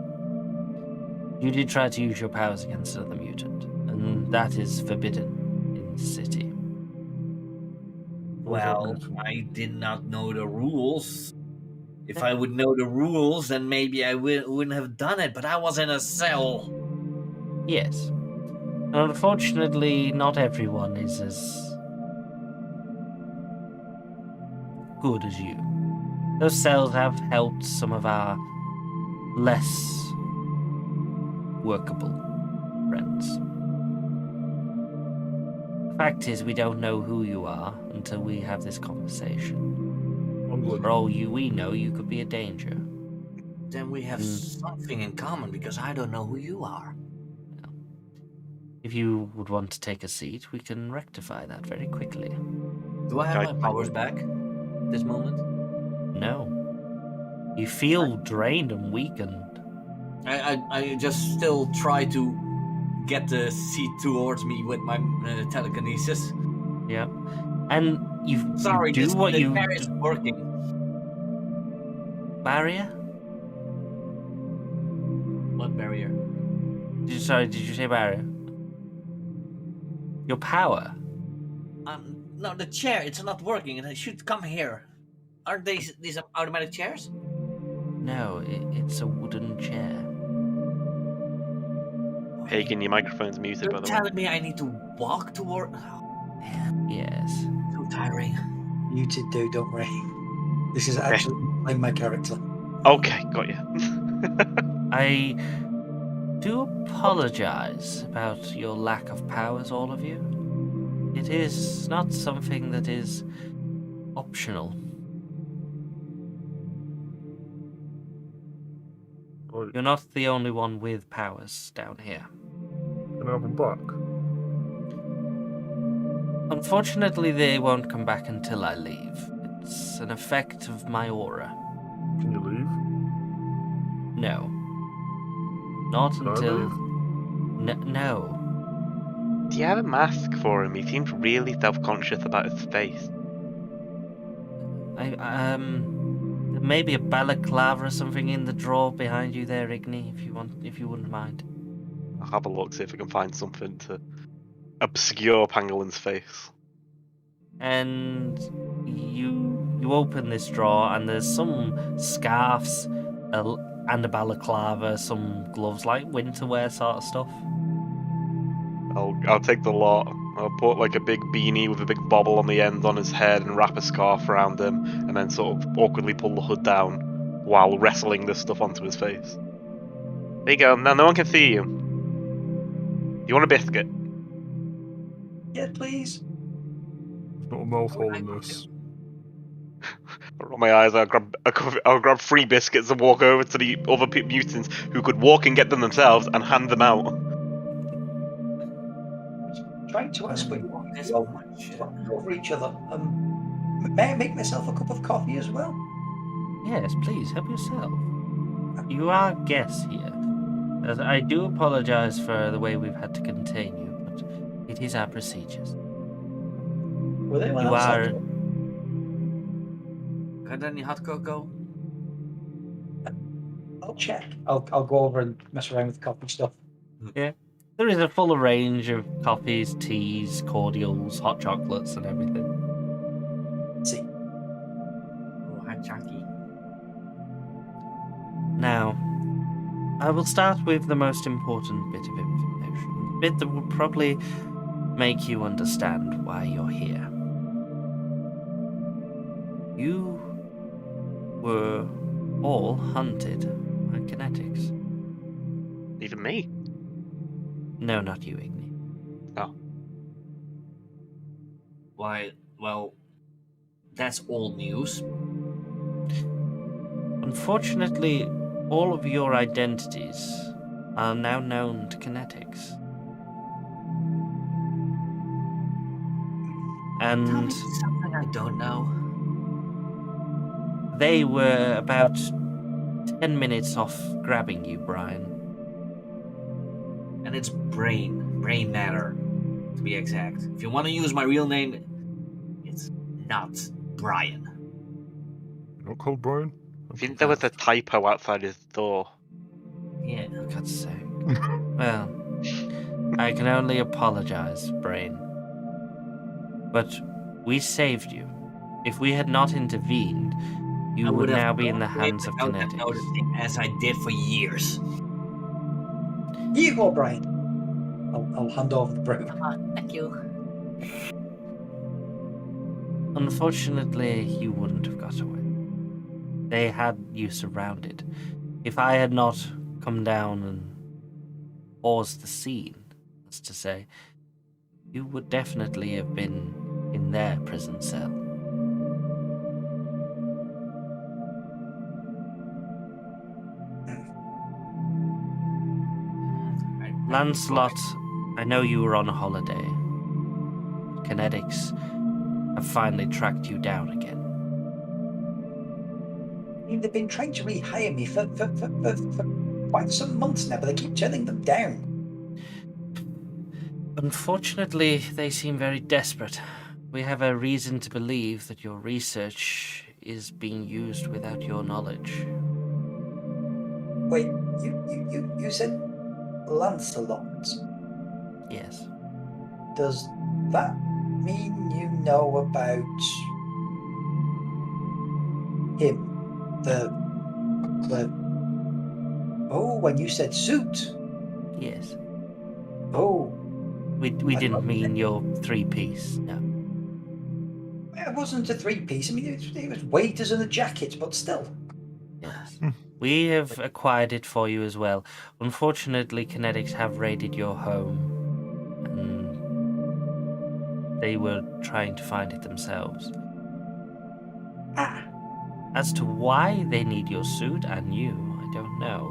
You did try to use your powers against another mutant, and that is forbidden in the city. Well, I did not know the rules. If I would know the rules, then maybe I wouldn't have done it, but I was in a cell. Yes. Unfortunately, not everyone is as good as you. Those cells have helped some of our less workable friends. The fact is, we don't know who you are until we have this conversation. For all we know, you could be a danger. Then we have something in common because I don't know who you are. If you would want to take a seat, we can rectify that very quickly. Do I have my powers back at this moment? No. You feel drained and weakened. I just still try to get the seat towards me with my telekinesis. Yeah. And you do what you barrier is working. Barrier? What barrier? Did you say barrier? Your power? No, the chair, it's not working and it should come here. Aren't these automatic chairs? No, it's a wooden chair. Hagen, your microphone's muted, by You're the way. telling me I need to walk toward... Oh, man, Yes. so tiring. Muted, dude, don't worry. This is actually playing my character. Okay, got you. I do apologize about your lack of powers, all of you. It is not something that is optional. You're not the only one with powers down here. Can I have them back? Unfortunately, they won't come back until I leave. It's an effect of my aura. Can you leave? No. Not Can I until... leave? No. Do you have a mask for him? He seems really self-conscious about his face. Maybe a balaclava or something in the drawer behind you there, Igni, if you wouldn't mind. I'll have a look, see if I can find something to obscure Pangolin's face. And you open this drawer, and there's some scarves and a balaclava, some gloves, like winter wear sort of stuff. I'll take the lot. I'll put like a big beanie with a big bobble on the end on his head and wrap a scarf around him, and then sort of awkwardly pull the hood down while wrestling this stuff onto his face. There you go. Now no one can see you. You want a biscuit? Yeah, please. There's not a mouth hole in this. I roll my eyes. I'll grab 3 biscuits and walk over to the other mutants who could walk and get them themselves and hand them out. Trying to ask, but This you're much. talking over each other. May I make myself a cup of coffee as well? Yes, please, help yourself. You are guests here. As I do apologize for the way we've had to contain you, but it is our procedures. Will anyone You else are... like it? Got any hot cocoa? I'll check. I'll go over and mess around with the coffee stuff. Yeah. There is a full range of coffees, teas, cordials, hot chocolates, and everything. Let's see. Oh, hot chocky. Now, I will start with the most important bit of information. The bit that will probably make you understand why you're here. You were all hunted by kinetics. Even me. No, not you, Igni. Oh. Why? Well, that's old news. Unfortunately, all of your identities are now known to kinetics. Tell And me something I don't know. they were about 10 minutes off grabbing you, Brian. And it's brain matter, to be exact. If you want to use my real name, it's not Brian. You're not called Brian? I think there was a typo outside his door. Yeah. For God's sake. Well, I can only apologize, Brain. But we saved you. If we had not intervened, you I would have now be in the gone away hands of without kinetics. noticing, as I did for years. Here you go, Brian. I'll hand over the broom. Thank you. Unfortunately, you wouldn't have got away. They had you surrounded. If I had not come down and paused the scene, as to say, you would definitely have been in their prison cell. Lancelot, I know you were on a holiday. Kinetics have finally tracked you down again. I mean, they've been trying to rehire me for quite some months now, but they keep turning them down. Unfortunately, they seem very desperate. We have a reason to believe that your research is being used without your knowledge. Wait, you said Lancelot. Yes. Does that mean you know about him? Oh, when you said suit. Yes. Oh, We didn't mean your three-piece, no. it wasn't a three-piece. I mean, it was waiters and a jacket, but still. Yes. We have acquired it for you as well. Unfortunately, kinetics have raided your home, and they were trying to find it themselves. Ah, As to why they need your suit and you, I don't know.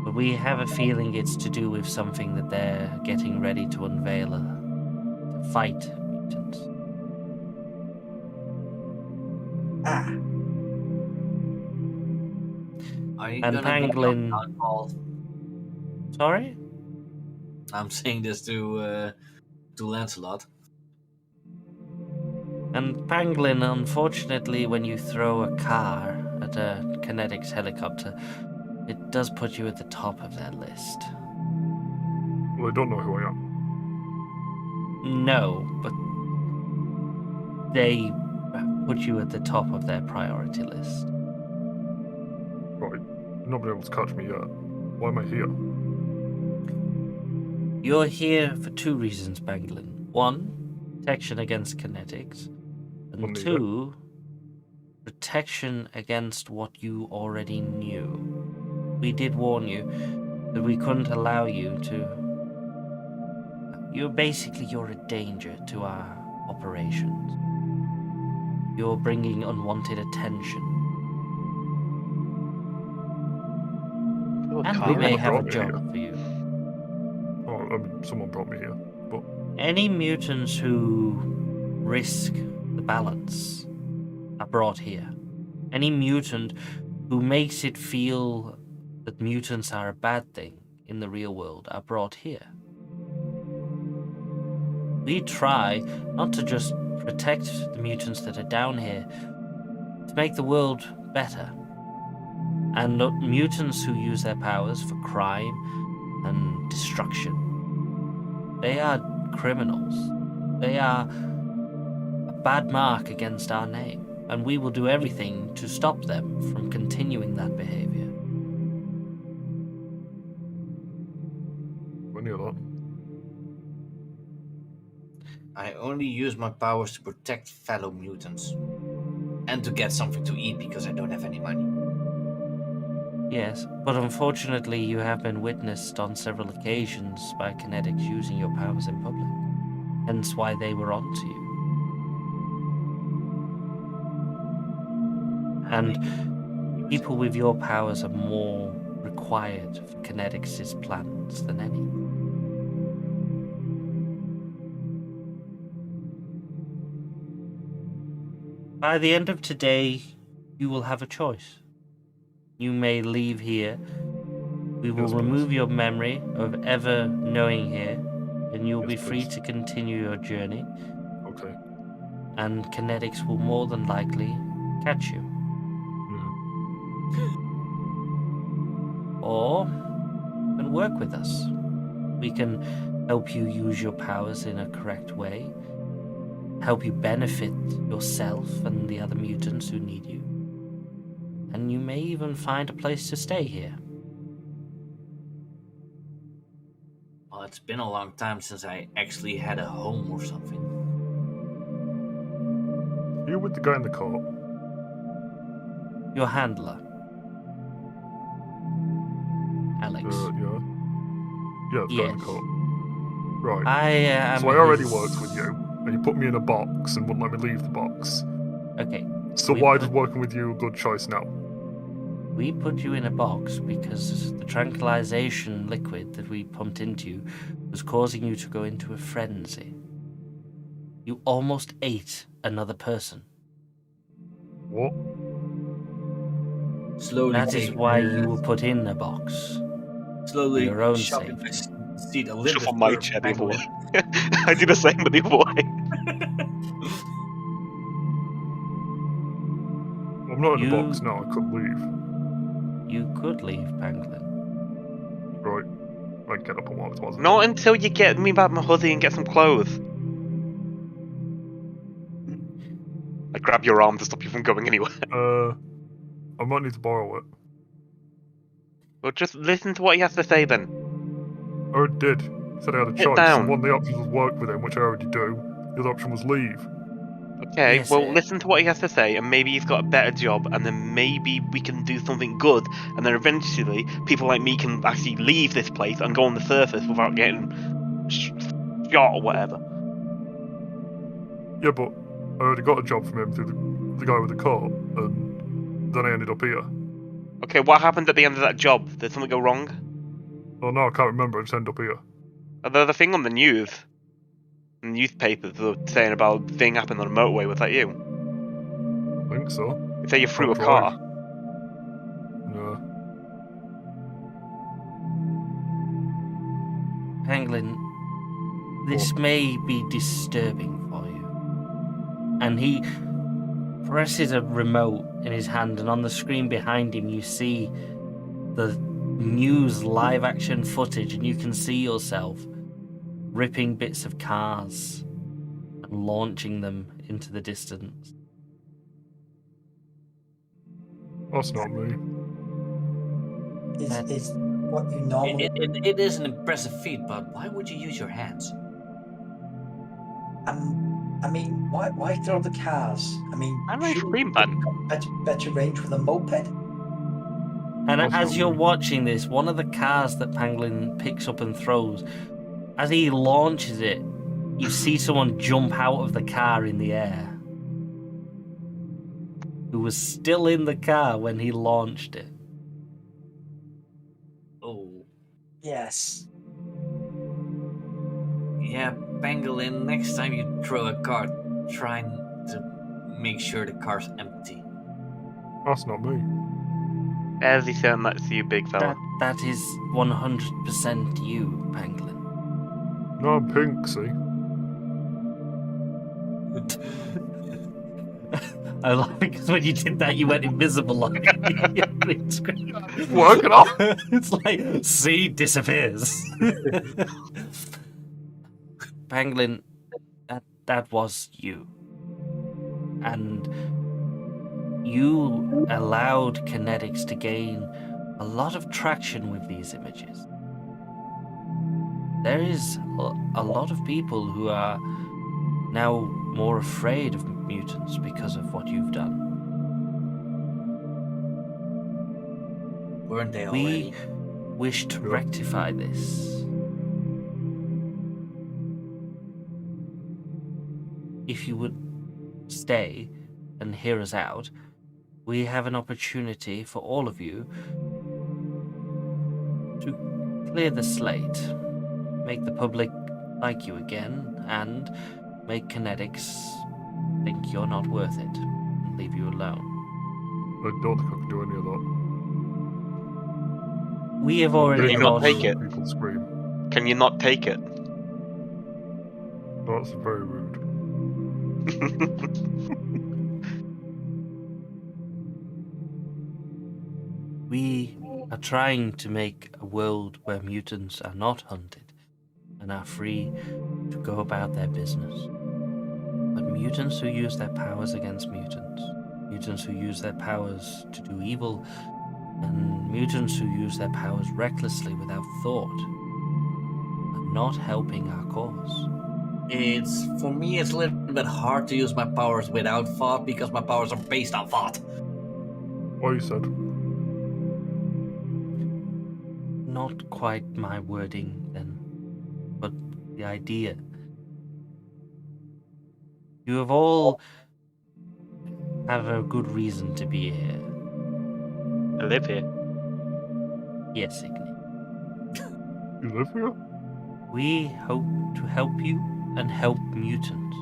But we have a feeling it's to do with something that they're getting ready to unveil to fight mutants. ah. Are you And gonna Pangolin- go on call? Sorry? I'm saying this to Lancelot. And Pangolin, unfortunately, when you throw a car at a kinetics helicopter, it does put you at the top of their list. Well, they don't know who I am. No, but they put you at the top of their priority list. Right. Not been able to catch me yet. Why am I here? You're here for two reasons, Pangolin. One, protection against kinetics. We'll And need two, protection against what you already knew. We did warn you that we couldn't allow you to... You're a danger to our operations. You're bringing unwanted attention. And we may have a job for you. Oh, I mean, someone brought me here. But Any mutants who risk the balance are brought here. Any mutant who makes it feel that mutants are a bad thing in the real world are brought here. We try not to just protect the mutants that are down here, to make the world better. And not mutants who use their powers for crime and destruction. They are criminals. They are a bad mark against our name, and we will do everything to stop them from continuing that behavior. any of that. only use my powers to protect fellow mutants. And to get something to eat because I don't have any money. Yes, but unfortunately you have been witnessed on several occasions by kinetics using your powers in public. Hence why they were onto you. And people with your powers are more required for kinetics' plans than any. By the end of today, you will have a choice. You may leave here. We will Yes, remove please. your memory of ever knowing here, and you'll be Yes, free please. to continue your journey, Okay. and kinetics will more than likely catch you. Mm. Or you can work with us. We can help you use your powers in a correct way, help you benefit yourself and the other mutants who need you. And you may even find a place to stay here. Well, it's been a long time since I actually had a home or something. You with the guy in the car? Your handler, Alex. Yeah. Yeah, the guy in the Yes. car. Right. I am So I already his- worked with you, and you put me in a box and wouldn't let me leave the box. Okay. So We why put- is working with you a good choice now? We put you in a box because the tranquilization liquid that we pumped into you was causing you to go into a frenzy. You almost ate another person. What? Slowly That is taking why the- you were put in a box. slowly for your own shoving my seat a little Shuffle bit my further chair from the other way. Pangolin. I do the same, but the other way. I'm not in You- a box now. I could leave. You could leave, Pangolin. Right. I get up and walk towards the Not door. until you get me back my hoodie and get some clothes. I grab your arm to stop you from going anywhere. I might need to borrow it. Well, just listen to what he has to say then. I already did. He said I had a Sit choice, down. and one of the options was work with him, which I already do. The other option was leave. Okay, Yes, well, listen to what he has to say, and maybe he's got a better job, and then maybe we can do something good, and then eventually people like me can actually leave this place and go on the surface without getting shot or whatever. Yeah, but I already got a job from him through the guy with the car, and then I ended up here. Okay, what happened at the end of that job? Did something go wrong? Oh no, I can't remember. I just ended up here. The other thing on the news, newspapers were saying about a thing happened on a motorway. Was that you? I think so. They say you threw a Can't car. drive. Yeah. Pangolin, this may be disturbing for you. And he presses a remote in his hand, and on the screen behind him you see the news live action footage, and you can see yourself ripping bits of cars and launching them into the distance. That's not me. Is what you normally. It is an impressive feat, but why would you use your hands? I mean, why throw the cars? I mean, I'm an surely extreme you've fan. got better range with a moped. And That's as not you're me. watching this, one of the cars that Pangolin picks up and throws, as he launches it, you see someone jump out of the car in the air, who was still in the car when he launched it. Oh, Yes. yeah, Pangolin, next time you throw a car, try to make sure the car's empty. That's not me. As he said, that's you, big fella. That is 100% you, Pangolin. No, I'm pink, see? I like because when you did that, you went invisible on your green screen. Working on. It's like, see, disappears. Pangolin, that was you. And you allowed kinetics to gain a lot of traction with these images. There is a lot of people who are now more afraid of mutants because of what you've done. Weren't they We already? wish to rectify this. If you would stay and hear us out, we have an opportunity for all of you to clear the slate, make the public like you again, and make Kinetics think you're not worth it and leave you alone. I don't think I can do any of that. We have already Can you not lost. take it? People scream. Can you not take it? That's very rude. We are trying to make a world where mutants are not hunted and are free to go about their business. But mutants who use their powers against mutants, mutants who use their powers to do evil, and mutants who use their powers recklessly without thought are not helping our cause. For me, it's a little bit hard to use my powers without thought because my powers are based on thought. What you said. Not quite my wording then, but the idea. You have all have a good reason to be here. I live here. Yes, Igni. You live here? We hope to help you and help mutants.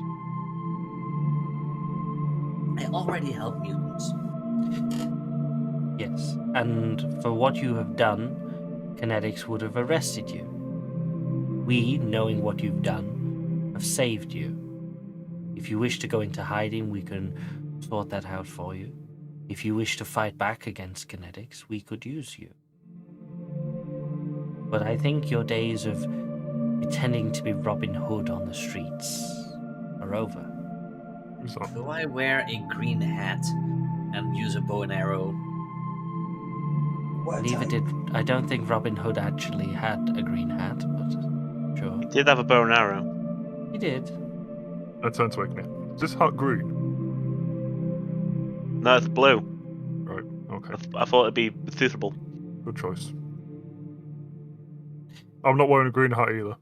I already help mutants. Yes, and for what you have done, Kinetics would have arrested you. We, knowing what you've done, have saved you. If you wish to go into hiding, we can sort that out for you. If you wish to fight back against Kinetics, we could use you. But I think your days of pretending to be Robin Hood on the streets are over. Who's that? Do I wear a green hat and use a bow and arrow? What Neither I- did. I don't think Robin Hood actually had a green hat, but sure. Did have a bow and arrow. He did. I turn to Igni. Is this hat green? No, it's blue. Right, okay. I thought it'd be suitable. Good choice. I'm not wearing a green hat either.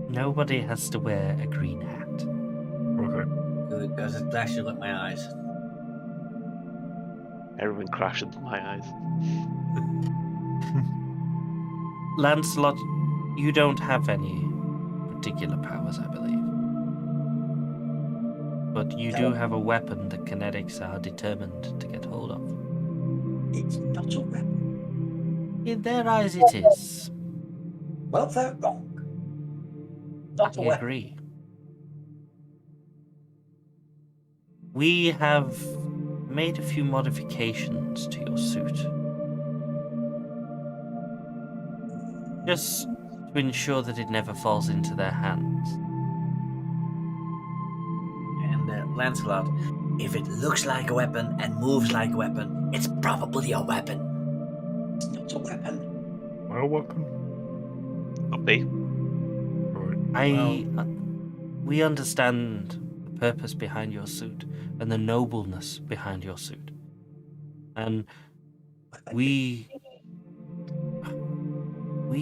Nobody has to wear a green hat. Okay. Good, because it flashes with my eyes. Everyone crashed into my eyes. Lancelot, you don't have any particular powers, I believe. But you do have a weapon that Kinetics are determined to get hold of. It's not a weapon. In their eyes, it is. Well, they're wrong. Not a I weapon. agree. We have made a few modifications to your suit. Just to ensure that it never falls into their hands. And Lancelot, if it looks like a weapon and moves like a weapon, it's probably a weapon. It's not a weapon. My weapon? Could be. Right. We understand the purpose behind your suit and the nobleness behind your suit. And we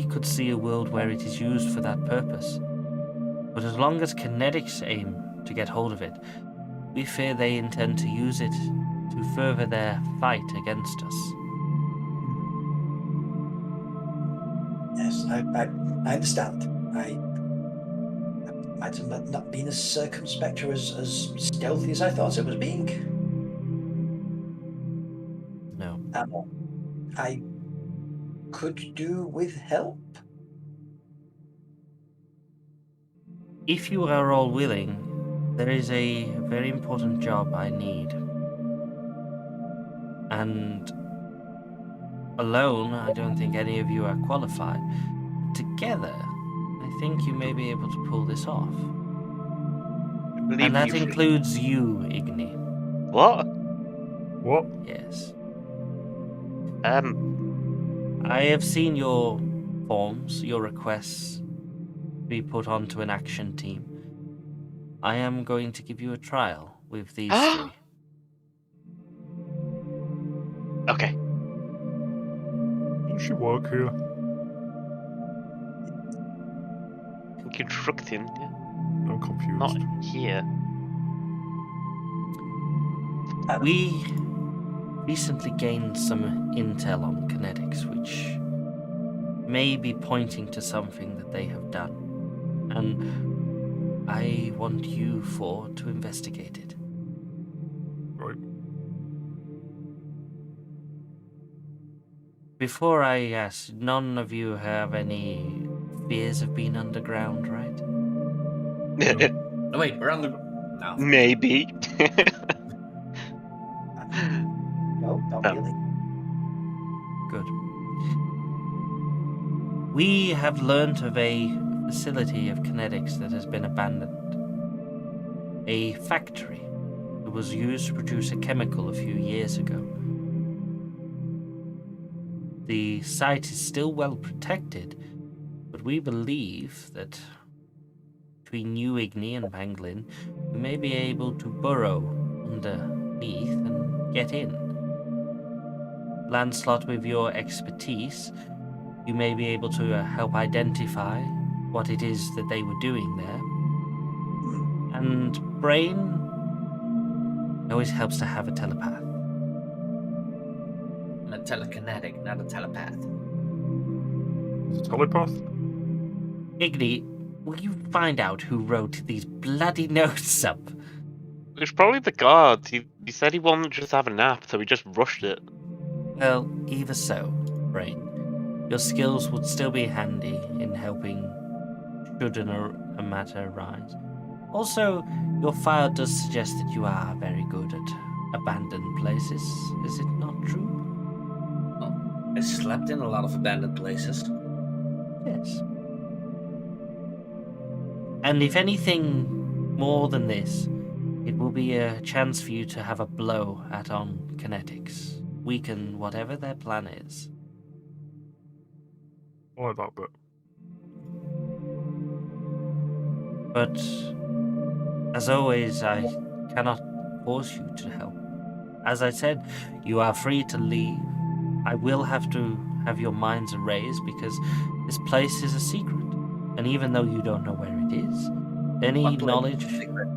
could see a world where it is used for that purpose. But as long as Kinetics aim to get hold of it, we fear they intend to use it to further their fight against us. Yes, I understand. I might have not been as circumspect or as stealthy as I thought it was being. No. I could do with help. If you are all willing, there is a very important job I need. And alone, I don't think any of you are qualified. Together, I think you may be able to pull this off. And that includes you, Igni. What? What? Yes. I Um, have seen your forms, your requests, be put onto an action team, I am going to give you a trial with these three. Okay. Does she work here? Constructing, yeah. I'm confused. Not here. We recently gained some intel on kinetics, which may be pointing to something that they have done. And I want you four to investigate it. Right. Before I ask, none of you have any fears of being underground, right? Oh, wait, we're on the. No. Maybe. No, not No. really. Good. We have learnt of a facility of kinetics that has been abandoned. A factory that was used to produce a chemical a few years ago. The site is still well protected, but we believe that between New Igni and Banglin, we may be able to burrow underneath and get in. Lancelot, with your expertise, you may be able to help identify what it is that they were doing there. And Brain, it always helps to have a telepath. I'm a telekinetic, not a telepath. Is it telepath? Igni, will you find out who wrote these bloody notes up? It's probably the guard. He said he wanted to just have a nap, so he just rushed it. Well, either so, Brain. Your skills would still be handy in helping should a matter arise. Also, your file does suggest that you are very good at abandoned places. Is it not true? I slept in a lot of abandoned places. Yes. And if anything more than this, it will be a chance for you to have a blow at on kinetics. Weaken whatever their plan is. I like that bit. But, as always, I cannot force you to help. As I said, you are free to leave. I will have to have your minds erased because this place is a secret. And even though you don't know where it is, any What place knowledge... is a secret?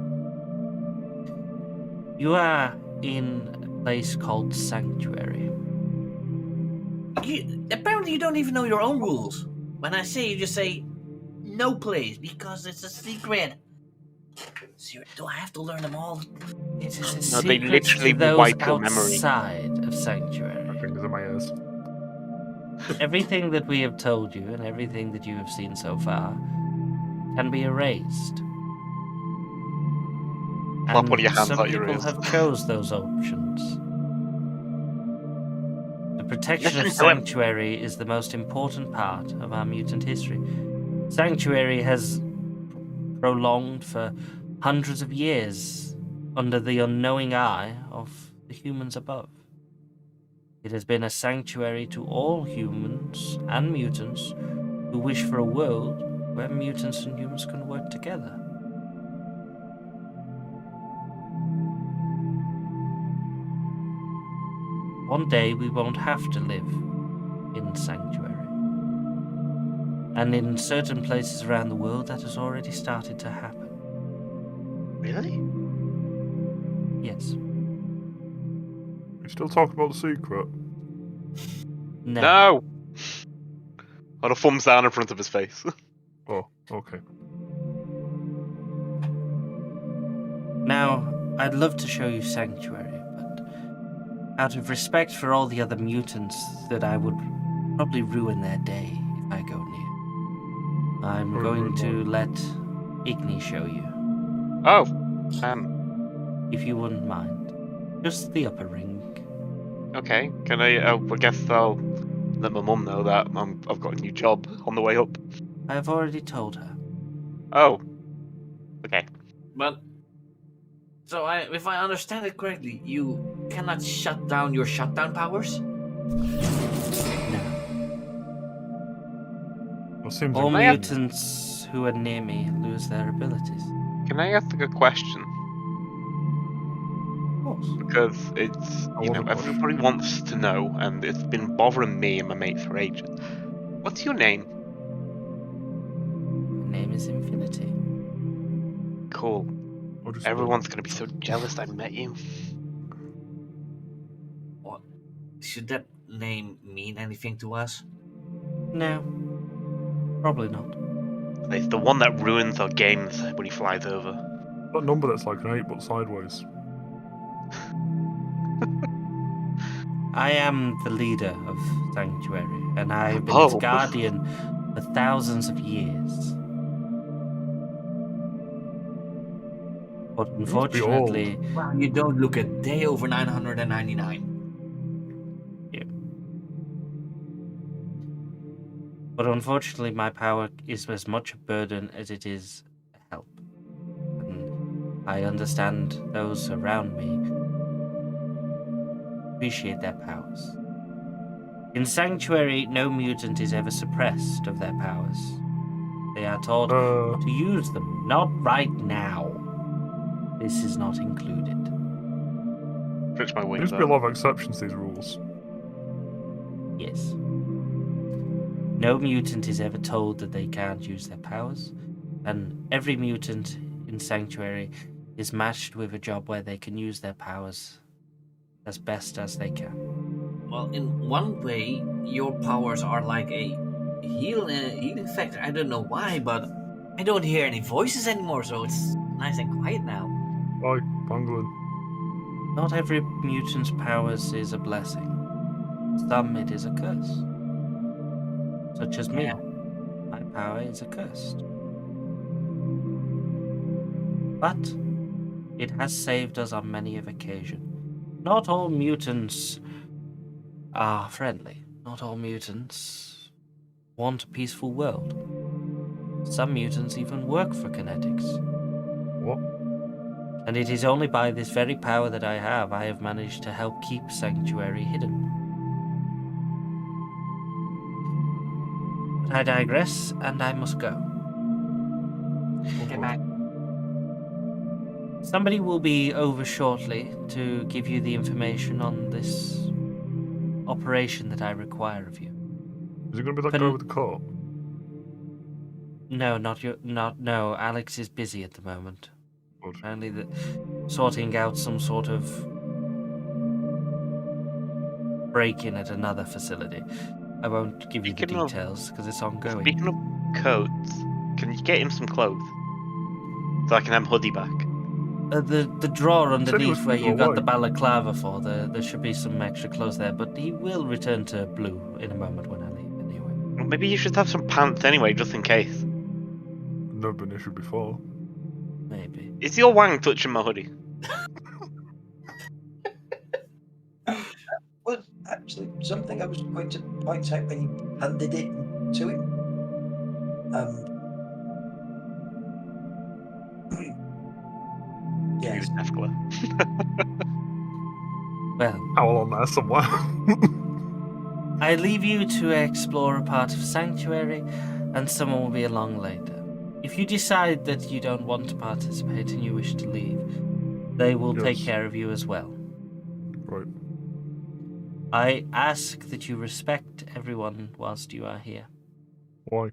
You are in a place called Sanctuary. Apparently you don't even know your own rules. When I say, you just say, no place, because it's a secret. Do I have to learn them all? It is a No, they secret literally to those wipe your memory. outside of Sanctuary. My fingers in my ears. Everything that we have told you and everything that you have seen so far can be erased. Slap one of your hands some out your people ears. have chose those options. The protection of Listen to him. Sanctuary is the most important part of our mutant history. Sanctuary has prolonged for hundreds of years under the unknowing eye of the humans above. It has been a sanctuary to all humans and mutants who wish for a world where mutants and humans can work together. One day we won't have to live in Sanctuary. And in certain places around the world that has already started to happen. Really? Yes. You still talking about the secret? No! Got a thumbs down in front of his face. Oh, okay. Now, I'd love to show you Sanctuary, but out of respect for all the other mutants that I would probably ruin their day if I go near, I'm going to let Igni show you, Oh, if you wouldn't mind. Just the upper ring. okay. Can I guess I'll let my mum know that I've got a new job on the way up. I have already told her. Oh. Okay. But, so if I understand it correctly, you cannot shut down your shutdown powers? No. That seems All I have- mutants who are near me lose their abilities. Can I ask a question? Of course. Because it's, I you know, wasn't everybody wants to know, and it's been bothering me and my mates for ages. What's your name? My name is Infinity. Cool. I'll just Everyone's gonna be so jealous I met you. What? Should that name mean anything to us? No, probably not. It's the one that ruins our games when he flies over. That number that's like an 8 but sideways. I am the leader of Sanctuary, and I have been Oh. its guardian for thousands of years. But must be old. unfortunately, Well, you don't look a day over 999. my power is as much a burden as it is a help. And I understand those around me appreciate their powers. In Sanctuary, no mutant is ever suppressed of their powers. They are taught to use them, not right now. This is not included. Stretch my There wings used to be a out. lot of exceptions to these rules. Yes. No mutant is ever told that they can't use their powers, and every mutant in Sanctuary is matched with a job where they can use their powers as best as they can. Well, in one way, your powers are like a healing factor. I don't know why, but I don't hear any voices anymore, so it's nice and quiet now. Like Pangolin. Not every mutant's powers is a blessing. Some it is a curse. Such as me. Yeah. My power is accursed. But it has saved us on many of occasion. Not all mutants are friendly. Not all mutants want a peaceful world. Some mutants even work for kinetics. What? And it is only by this very power that I have managed to help keep Sanctuary hidden. But I digress, and I must go. Okay, bye. Somebody will be over shortly to give you the information on this operation that I require of you. Is it going to be that Can- guy with the coat? No, no, Alex is busy at the moment. Good. Apparently sorting out some sort of break-in at another facility. I won't give you the Speaking of- details because it's ongoing. Speaking of coats, can you get him some clothes? So I can have Hoodie back. The drawer Said he was underneath where gonna you go got away. the balaclava for, there should be some extra clothes there, but he will return to blue in a moment when I leave anyway. Well, maybe you should have some pants anyway, just in case. Never been issued before. Maybe. Is your wang touching my hoodie? Well, actually, something I was going to point out when you handed it to him. Give Yes. you a Tesla. Well, Owl on there somewhere. I leave you to explore a part of Sanctuary, and someone will be along later. If you decide that you don't want to participate and you wish to leave, they will take Yes. care of you as well. Right. I ask that you respect everyone whilst you are here, Why?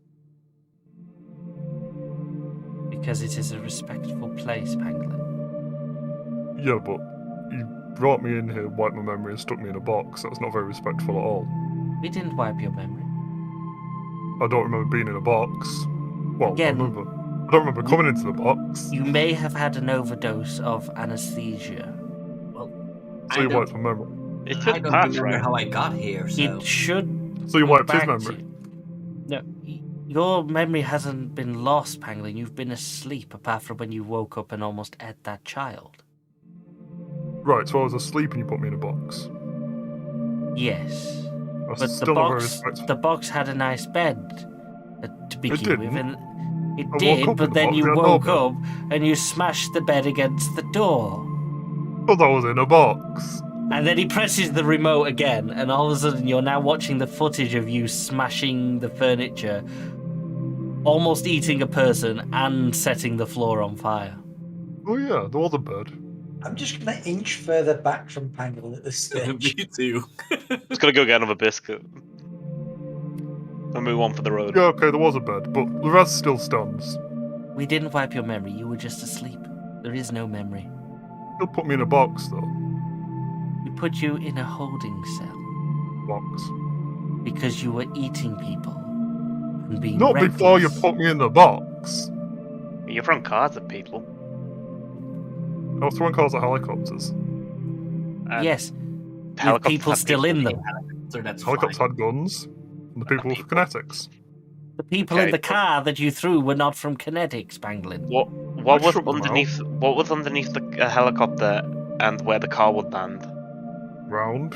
because it is a respectful place, Pangolin. Yeah, but you brought me in here, wiped my memory, and stuck me in a box. That's not very respectful at all. We didn't wipe your memory. I don't remember being in a box. Well, Again, I don't remember coming into the box. You may have had an overdose of anesthesia. Well, So I you don't- wiped my memory. It's I his don't patch, remember right? how I got here, so... It should. So you go wiped his back to memory? you. No, your memory hasn't been lost, Pangolin. You've been asleep, apart from when you woke up and almost ate that child. Right, so I was asleep and you put me in a box. Yes, That's but the still not very box, respectful. the box had a nice bed to begin with, didn't. and it I woke did. up in But the then box, you it had no woke bed. up and you smashed the bed against the door. Because I was in a box. And then he presses the remote again, and all of a sudden you're now watching the footage of you smashing the furniture almost eating a person and setting the floor on fire. Oh yeah, there was a bird. I'm just going to inch further back from Pangolin at this stage. Me too. Just gonna go get another biscuit. And move on for the road. Yeah, okay, there was a bird, but the rest still stands. We didn't wipe your memory. You were just asleep. There is no memory. He'll put me in a box though. We put you in a holding cell Box. because you were eating people and being Not before you reckless. put me in the box. You're throwing cards at people. I was throwing cars at helicopters. And Yes, with helicopters people have still in them. So that's Helicopters fine. had guns, and the people with kinetics. The people in Okay, the but- car that you threw were not from Kinetics, Banglin. What I was shook them underneath? What was underneath the helicopter and where the car would land? Round.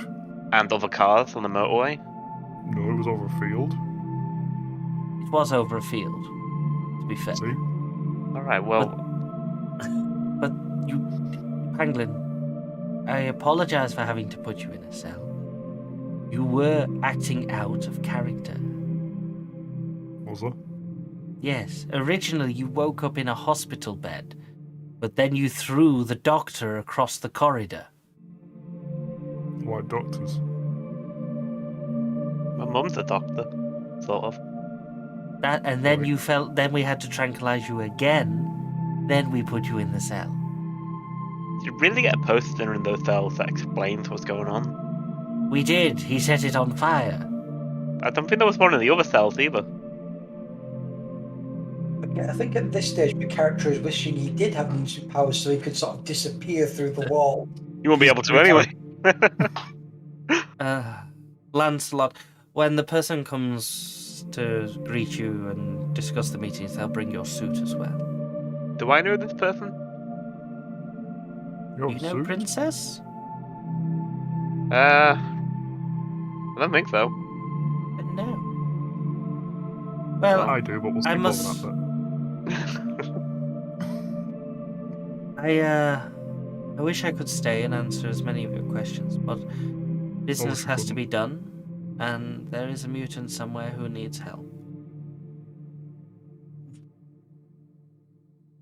And other cars on the motorway? No, it was over a field. It was over a field, to be fair. See? Alright, well, But you, Panglin, I apologize for having to put you in a cell. You were acting out of character. Was there? Yes, originally you woke up in a hospital bed, but then you threw the doctor across the corridor. White doctors. my mum's a doctor, sort of. And then Right. you felt. Then we had to tranquilize you again. Then we put you in the cell. You really get a poster in those cells that explains what's going on. We did. He set it on fire. I don't think there was one in the other cells either. Okay, I think at this stage, your character is wishing he did have mutant powers so he could sort of disappear through the wall. You won't be able to anyway. Lancelot, when the person comes to greet you and discuss the meetings, they'll bring your suit as well. Do I know this person? Your You know, suit? Princess? I don't think so. No. Well, I do, but we'll I skip must- over that I wish I could stay and answer as many of your questions, but business you has to couldn't. be done, and there is a mutant somewhere who needs help.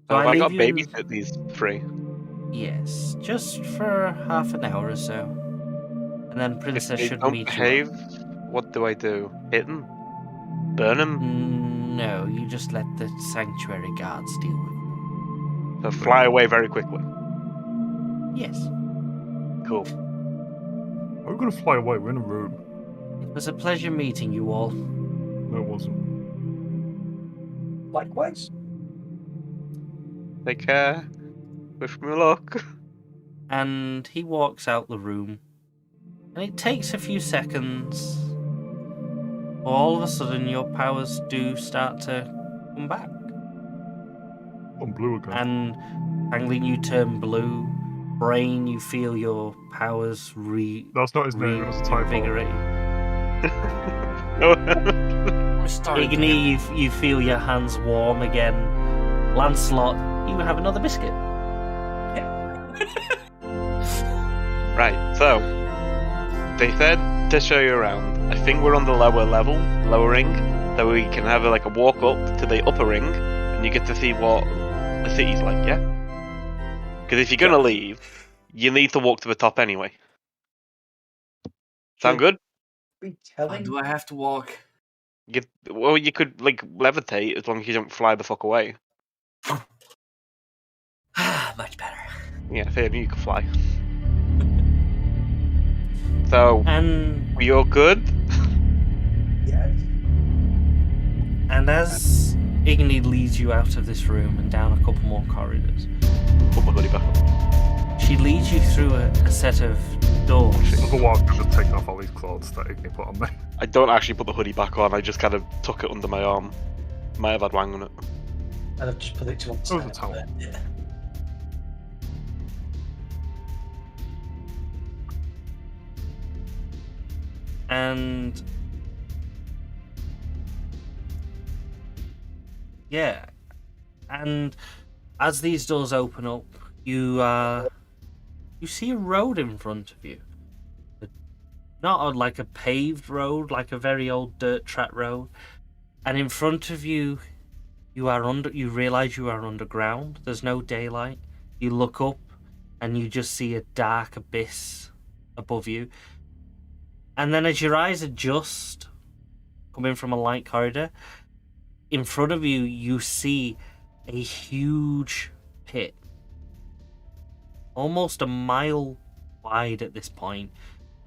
So Have I got leave you- babysit these three? Yes, just for half an hour or so, and then If Princess they should don't meet behave, what do I do? Hit them? Burn you. them? No, you just let the sanctuary guards deal with it. So fly away very quickly. Yes, Cool. How are we going to fly away? We're in a room. it was a pleasure meeting you all. No, it wasn't. Likewise. Take care. Wish me luck. And he walks out the room, and it takes a few seconds. All of a sudden, your powers do start to come back, I'm blue again. and Angling, you turn blue. Brain, you feel your powers That's not his name, it was a typo. reinvigorate. We're starting to Igni, you feel your hands warm again. Lancelot, you have another biscuit. Right, so they said to show you around. I think we're on the lower level, lower ring, so we can have like a walk up to the upper ring, and you get to see what the city's like, yeah? Because if you're gonna leave, you need to walk to the top anyway. Sound good? Be Why telling. do I have to walk? Well, you could like levitate as long as you don't fly the fuck away. Much better. Yeah, fair, you can fly. So, And we all good? Yes. and as Igni leads you out of this room and down a couple more corridors, Put my hoodie back on. she leads you through a set of doors. Otherwise, I'm just taking off all these clothes that Igni put on me. I don't actually put the hoodie back on, I just kind of tuck it under my arm. Might have had wang on it. And I've just put it to one was side. a towel. Yeah. And yeah, and as these doors open up, you see a road in front of you. Not like a paved road, like a very old dirt track road. And in front of you You realize you are underground. There's no daylight. You look up and you just see a dark abyss above you. And then as your eyes adjust, coming from a light corridor, in front of you, you see a huge pit, almost a mile wide at this point,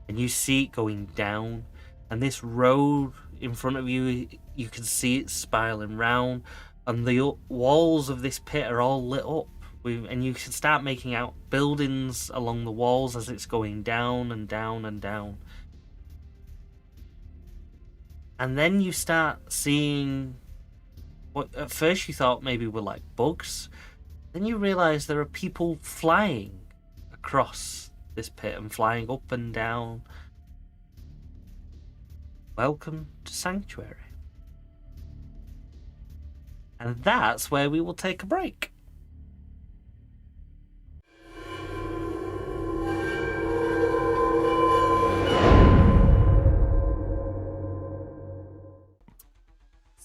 and you see it going down. And this road in front of you, you can see it spiraling round, and the walls of this pit are all lit up. And you can start making out buildings along the walls as it's going down and down and down. And then you start seeing what at first you thought maybe were like bugs. Then you realize there are people flying across this pit and flying up and down. Welcome to Sanctuary. And that's where we will take a break.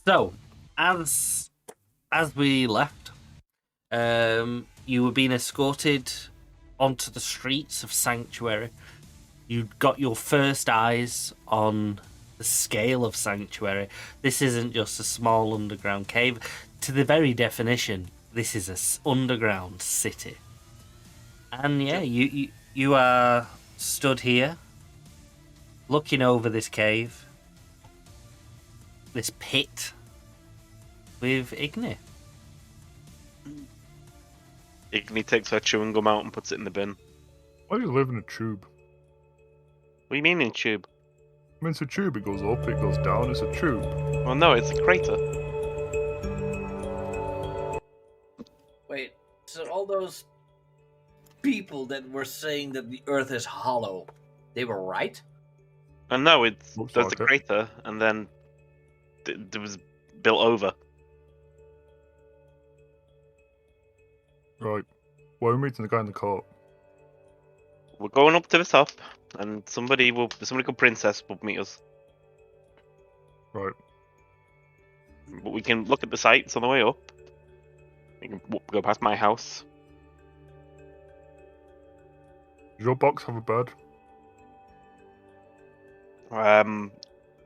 So, as we left, you were being escorted onto the streets of Sanctuary. You got your first eyes on the scale of Sanctuary. This isn't just a small underground cave. To the very definition, this is an underground city. And yeah, you are stood here, looking over this cave, this pit, with Igni. Igni takes her chewing gum out and puts it in the bin. Why do you live in a tube? What do you mean in tube? I mean, it's a tube. It goes up, it goes down. It's a tube. Well, no, it's a crater. Wait, so all those people that were saying that the Earth is hollow, they were right? And no, there's like a crater, and then it was built over. Right. Why are we meeting the guy in the cart? We're going up to the top, and somebody called Princess will meet us. Right. But we can look at the sights on the way up. We can go past my house. Does your box have a bed?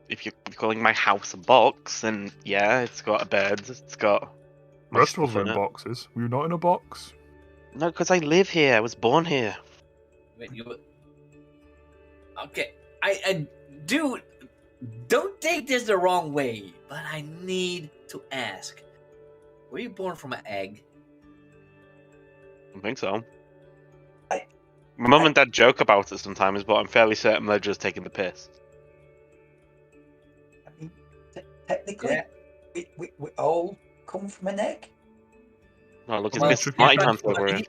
If you're calling my house a box, then yeah, it's got a bed. It's got. The rest of us stuff are in it. boxes. Were you not in a box? No, because I live here. I was born here. Wait, you... Okay, I do... Don't take this the wrong way, but I need to ask. Were you born from an egg? I think so. I- My mum and dad joke about it sometimes, but I'm fairly certain they're just taking the piss. I mean, technically, Yeah. we all come from an egg. Oh, look, it's Well, Miss Smarty Pants but over here.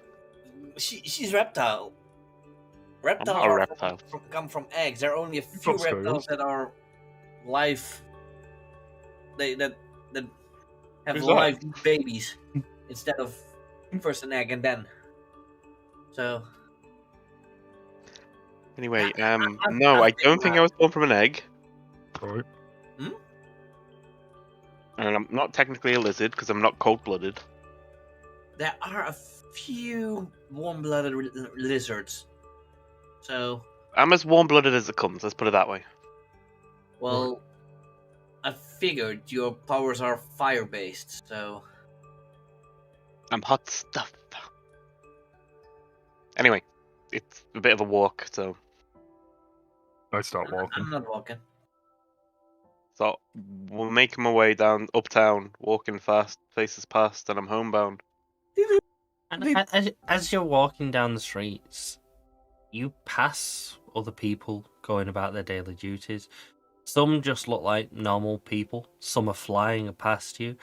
She's reptile. Reptiles not a are reptile. come from eggs. There are only a You've few got scales. reptiles that are live. That have Who's that? live babies instead of first an egg and then. So Anyway, I'm no, I thinking don't think I was born from an egg. Right. And I'm not technically a lizard because I'm not cold-blooded. there are a few warm-blooded lizards. So I'm as warm-blooded as it comes, let's put it that way. well, I figured your powers are fire-based. So I'm hot stuff. Anyway, it's a bit of a walk, so I start walking. I'm not walking. we're making my way down uptown, walking fast, faces past, and I'm homebound. And as you're walking down the streets, you pass other people going about their daily duties. Some just look like normal people. Some are flying past you.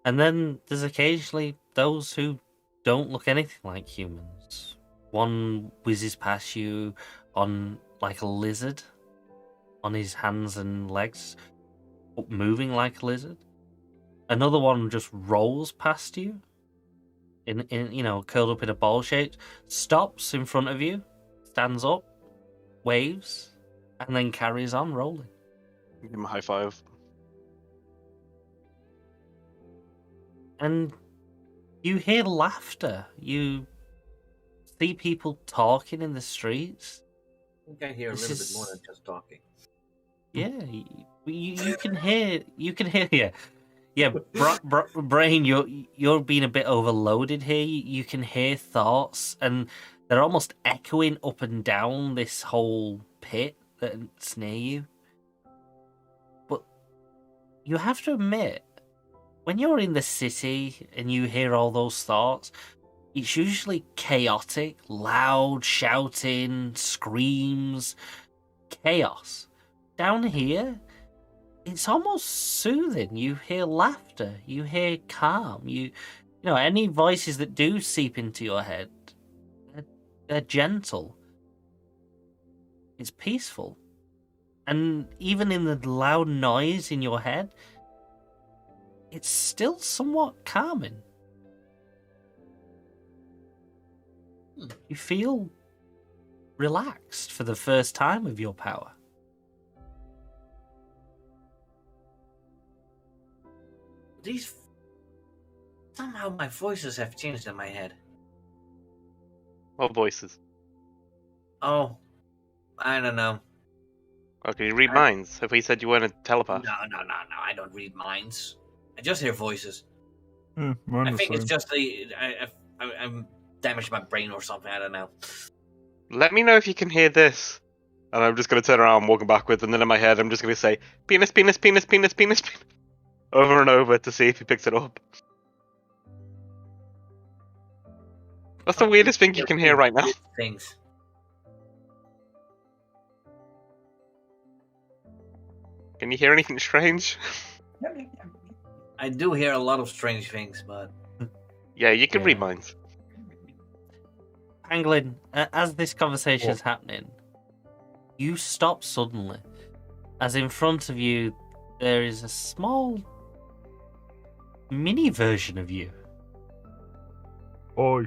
And then there's occasionally those who don't look anything like humans. One whizzes past you on like a lizard, on his hands and legs, moving like a lizard. Another one just rolls past you, in curled up in a ball shape, stops in front of you, stands up, waves, and then carries on rolling. Give him a high five. And you hear laughter. You see people talking in the streets. I think I hear a This little bit more is- than just talking. Yeah, you can hear. You can hear. Yeah. Brain, you're being a bit overloaded here. You can hear thoughts, and they're almost echoing up and down this whole pit that's near you. But you have to admit, when you're in the city and you hear all those thoughts, it's usually chaotic, loud shouting, screams, chaos. Down here, it's almost soothing. You hear laughter, you hear calm. You know, any voices that do seep into your head, they're gentle. It's peaceful. And even in the loud noise in your head, it's still somewhat calming. You feel relaxed for the first time with your power. These somehow my voices have changed in my head. What voices? Oh, I don't know. Oh, can you read minds? Have we said you weren't a No, telepath? I don't read minds. I just hear voices. Yeah, mine I the think it's same. just I'm damaged my brain or something. I don't know. Let me know if you can hear this. And I'm just going to turn around, walking backwards, and then in my head I'm just going to say, penis, penis, penis, penis, penis, penis, over and over to see if he picks it up. That's the weirdest thing you can hear right now. Things. Can you hear anything strange? I do hear a lot of strange things, but Yeah, you can read Yeah. minds. Pangolin, as this conversation is What? happening, you stop suddenly, as in front of you there is a small mini version of you. Oi,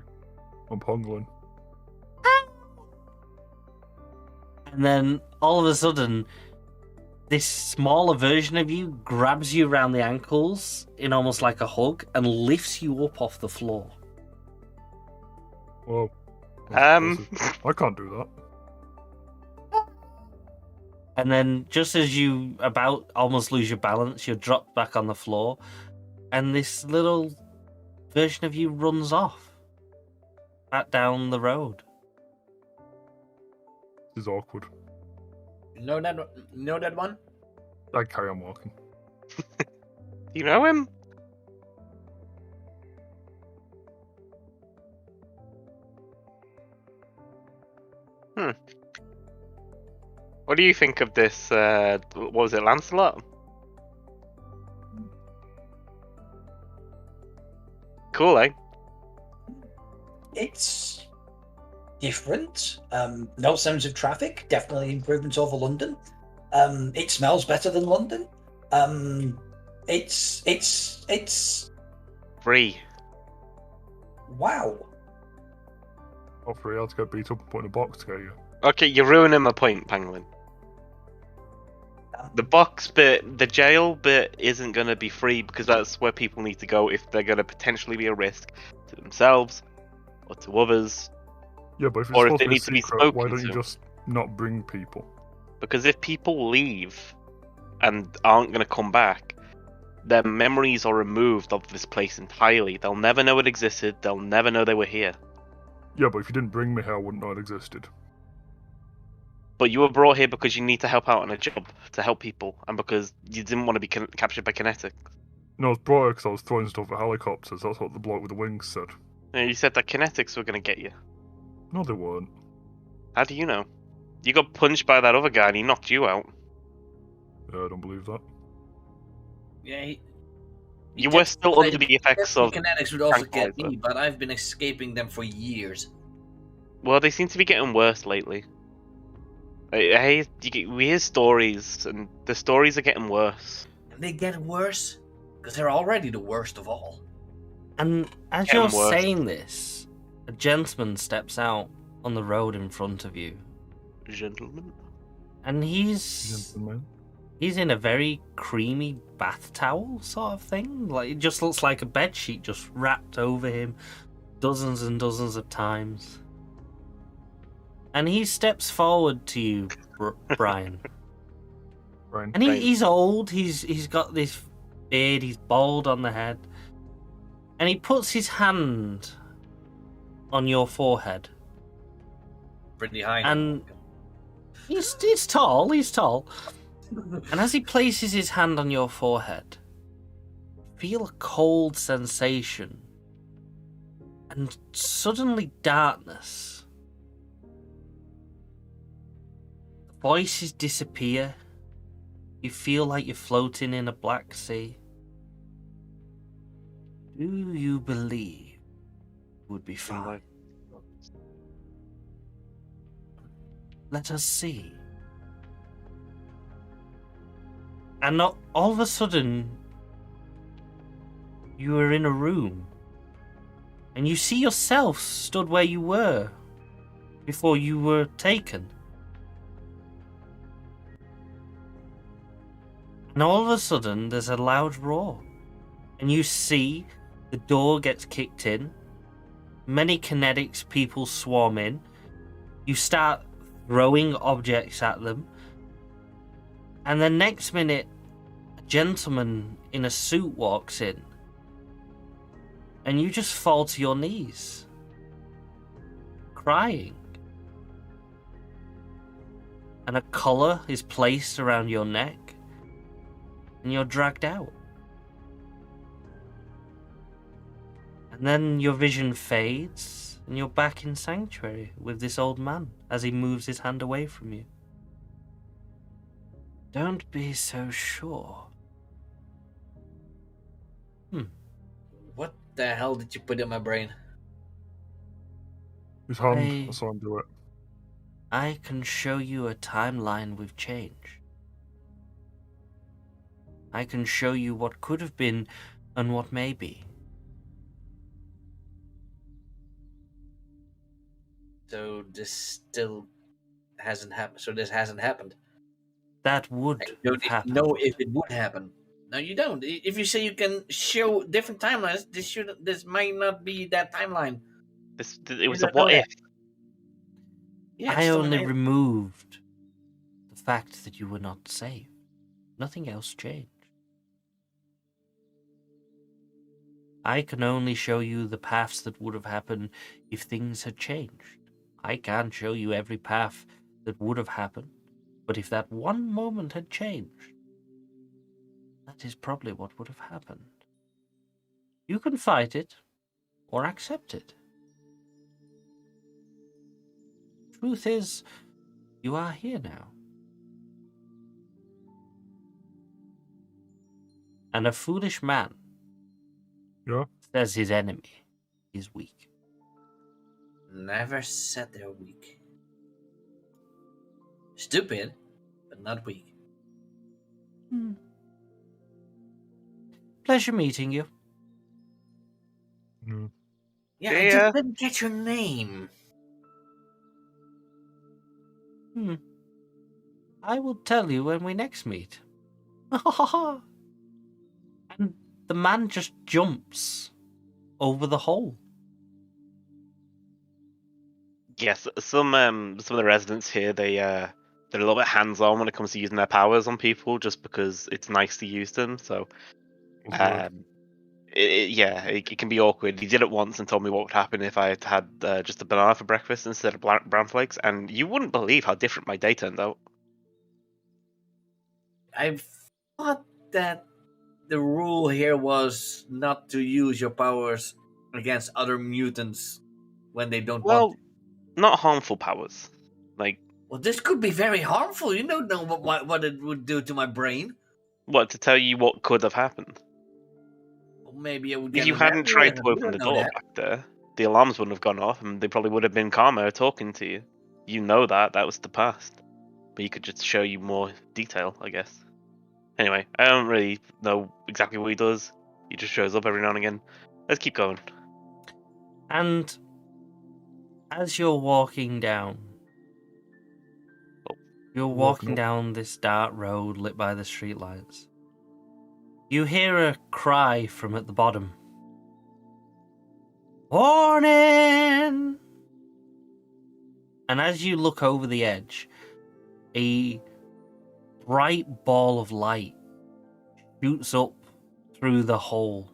I'm Pongolin. And then all of a sudden, this smaller version of you grabs you around the ankles in almost like a hug and lifts you up off the floor. Whoa. I can't do that. And then, just as you about almost lose your balance, you're dropped back on the floor, and this little version of you runs off back down the road. This is awkward. know that one. I carry on walking. You know him? What do you think of this, what was it, Lancelot? Cool, eh? It's different. No sounds of traffic. Definitely improvements over London. It smells better than London. It's Free. wow. Not free, I had to get beat up and put in a box to get you. Okay, you're ruining my point, Pangolin. The box bit, the jail bit isn't going to be free because that's where people need to go if they're going to potentially be a risk to themselves or to others. Yeah, but if it's Or if supposed they to be need to be secret, why spoken don't you to. just not bring people? Because if people leave and aren't going to come back, their memories are removed of this place entirely. They'll never know it existed. They'll never know they were here. Yeah, but if you didn't bring me here, I wouldn't know it existed. But you were brought here because you need to help out on a job, to help people, and because you didn't want to be captured by kinetics. No, I was brought here because I was throwing stuff at helicopters. That's what the bloke with the wings said. And you said that kinetics were going to get you. No, they weren't. How do you know? You got punched by that other guy and he knocked you out. Yeah, I don't believe that. Yeah. You were still under the effects of... kinetics would also get tranquilizer. me, but I've been escaping them for years. Well, they seem to be getting worse lately. We hear stories, and the stories are getting worse. And they get worse because they're already the worst of all. And as Getting you're worse. saying this, a gentleman steps out on the road in front of you, Gentlemen? and he's Gentlemen. He's in a very creamy bath towel sort of thing. Like it just looks like a bed sheet just wrapped over him dozens and dozens of times. And he steps forward to you, Brian. Brian. And he's old. He's got this beard. He's bald on the head. And he puts his hand on your forehead. Pretty high. And he's tall. He's tall. And as he places his hand on your forehead, feel a cold sensation and suddenly darkness. The voices disappear. You feel like you're floating in a black sea. Do you believe it would be fine? Let us see. And all of a sudden, you are in a room. And you see yourself stood where you were before you were taken. And all of a sudden, there's a loud roar. And you see the door gets kicked in. Many kinetics people swarm in. You start throwing objects at them. And the next minute, a gentleman in a suit walks in. And you just fall to your knees, crying. And a collar is placed around your neck. And you're dragged out. And then your vision fades, and you're back in Sanctuary with this old man as he moves his hand away from you. Don't be so sure. What the hell did you put in my brain? His hand. I- I saw him do it. I can show you a timeline with change. I can show you what could have been and what may be. So this still hasn't happened. So this hasn't happened. That would You don't have happened. know if it would happen. No, you don't. If you say you can show different timelines, this might not be that timeline. It was You a don't know what that. if. Yeah, I it's still only an- removed the fact that you were not saved. Nothing else changed. I can only show you the paths that would have happened if things had changed. I can't show you every path that would have happened, but if that one moment had changed, that is probably what would have happened. You can fight it or accept it. Truth is, you are here now. And a foolish man Yeah. says his enemy is weak. Never said they're weak. Stupid, but not weak. Pleasure meeting you. Mm. Yeah, I Yeah. just didn't get your name. I will tell you when we next meet. And the man just jumps over the hole. Yes, some of the residents here they're a little bit hands-on when it comes to using their powers on people, just because it's nice to use them. So, That's weird. it can be awkward. He did it once and told me what would happen if I had just a banana for breakfast instead of brown flakes, and you wouldn't believe how different my day turned out. I thought that the rule here was not to use your powers against other mutants when they don't Well, want to. not harmful powers. Like, Well, this could be very harmful. You don't know what it would do to my brain. what, to tell you what could have happened? Well, maybe I would If get you an hadn't error. tried to You open the don't know door that. back there, the alarms wouldn't have gone off, and they probably would have been calmer talking to you. You know that was the past, but you could just show you more detail, I guess. Anyway, I don't really know exactly what he does. He just shows up every now and again. Let's keep going. And as you're walking down, You're Walking walking up. down this dark road lit by the streetlights. You hear a cry from at the bottom. Warning! And as you look over the edge, a bright ball of light shoots up through the hole.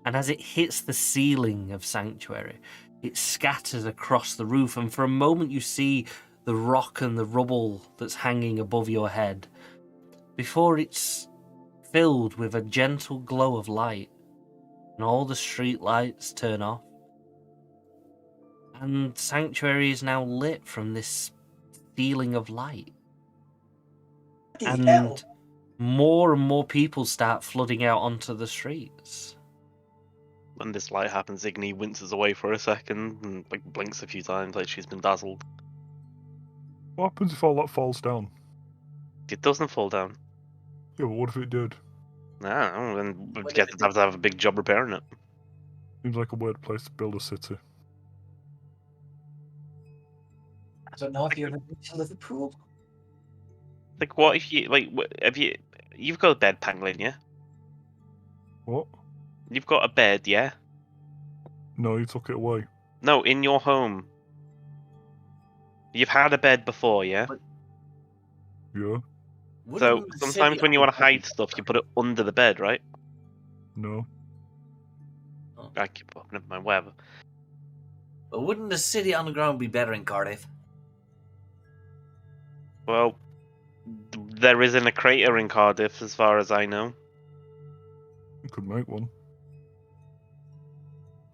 And as it hits the ceiling of Sanctuary, it scatters across the roof, and for a moment you see the rock and the rubble that's hanging above your head, before it's filled with a gentle glow of light, and all the street lights turn off. And Sanctuary is now lit from this ceiling of light. Bloody hell. And more and more people start flooding out onto the streets. When this light happens, Igni winces away for a second and like blinks a few times like she's been dazzled. What happens if all that falls down? It doesn't fall down. Yeah, but what if it did? No, then we'd What get if to have a big job repairing it. Seems like a weird place to build a city. I don't know if you've ever been to Liverpool. Like, what if you you've got a bed, Pangolin, yeah? What? You've got a bed, yeah? No, you took it away. No, in your home. You've had a bed before, yeah? Yeah? So Wouldn't the sometimes city when you want to underground hide stuff, you put it under the bed, right? No. I keep opening my web. But wouldn't the city underground be better in Cardiff? Well, there isn't a crater in Cardiff, as far as I know. You could make one.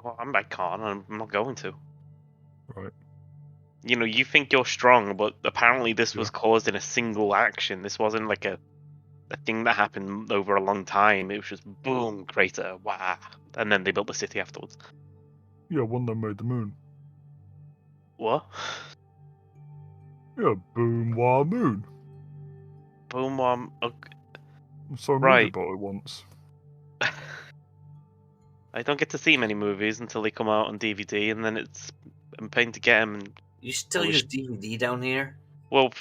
Well, I can't. I'm not going to. Right. You know, you think you're strong, but apparently this was Yeah. caused in a single action. This wasn't like a thing that happened over a long time. It was just boom, crater, wow, and then they built the city afterwards. Yeah, one that made the moon. What? Yeah, boom, wah, moon. Boom, okay. I saw a movie Right. about it once. I don't get to see many movies until they come out on DVD, and then I'm paying to get them. And You still I wish- use DVD down here? well,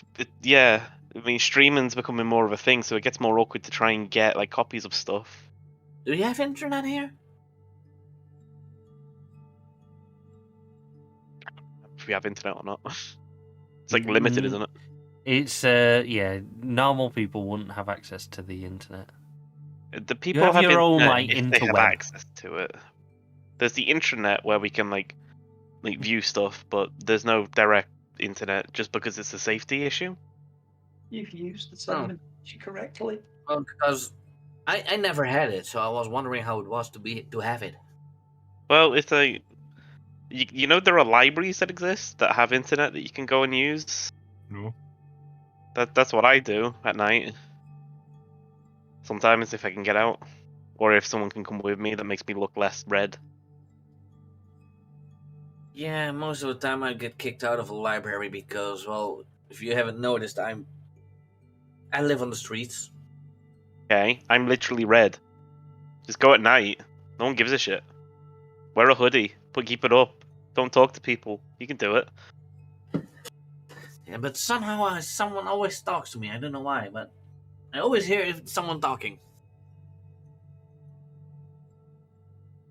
yeah. I mean, streaming's becoming more of a thing, so it gets more awkward to try and get like copies of stuff. Do you have internet here? If we have internet or not, it's like limited, isn't it? It's yeah, normal people wouldn't have access to the internet. The people have your own, internet like, if they have interweb. access to it. There's the intranet where we can like view stuff, but there's no direct internet just because it's a safety issue. You've used the terminology correctly. Well, because I never had it, so I was wondering how it was to have it. Well, it's a you know there are libraries that exist that have internet that you can go and use. No. That's what I do at night. Sometimes if I can get out, or if someone can come with me, that makes me look less red. Yeah, most of the time I get kicked out of a library because, well, if you haven't noticed, I live on the streets. Okay, I'm literally red. Just go at night. No one gives a shit. Wear a hoodie, but keep it up. Don't talk to people. You can do it. Yeah, but somehow someone always talks to me. I don't know why, but I always hear someone talking.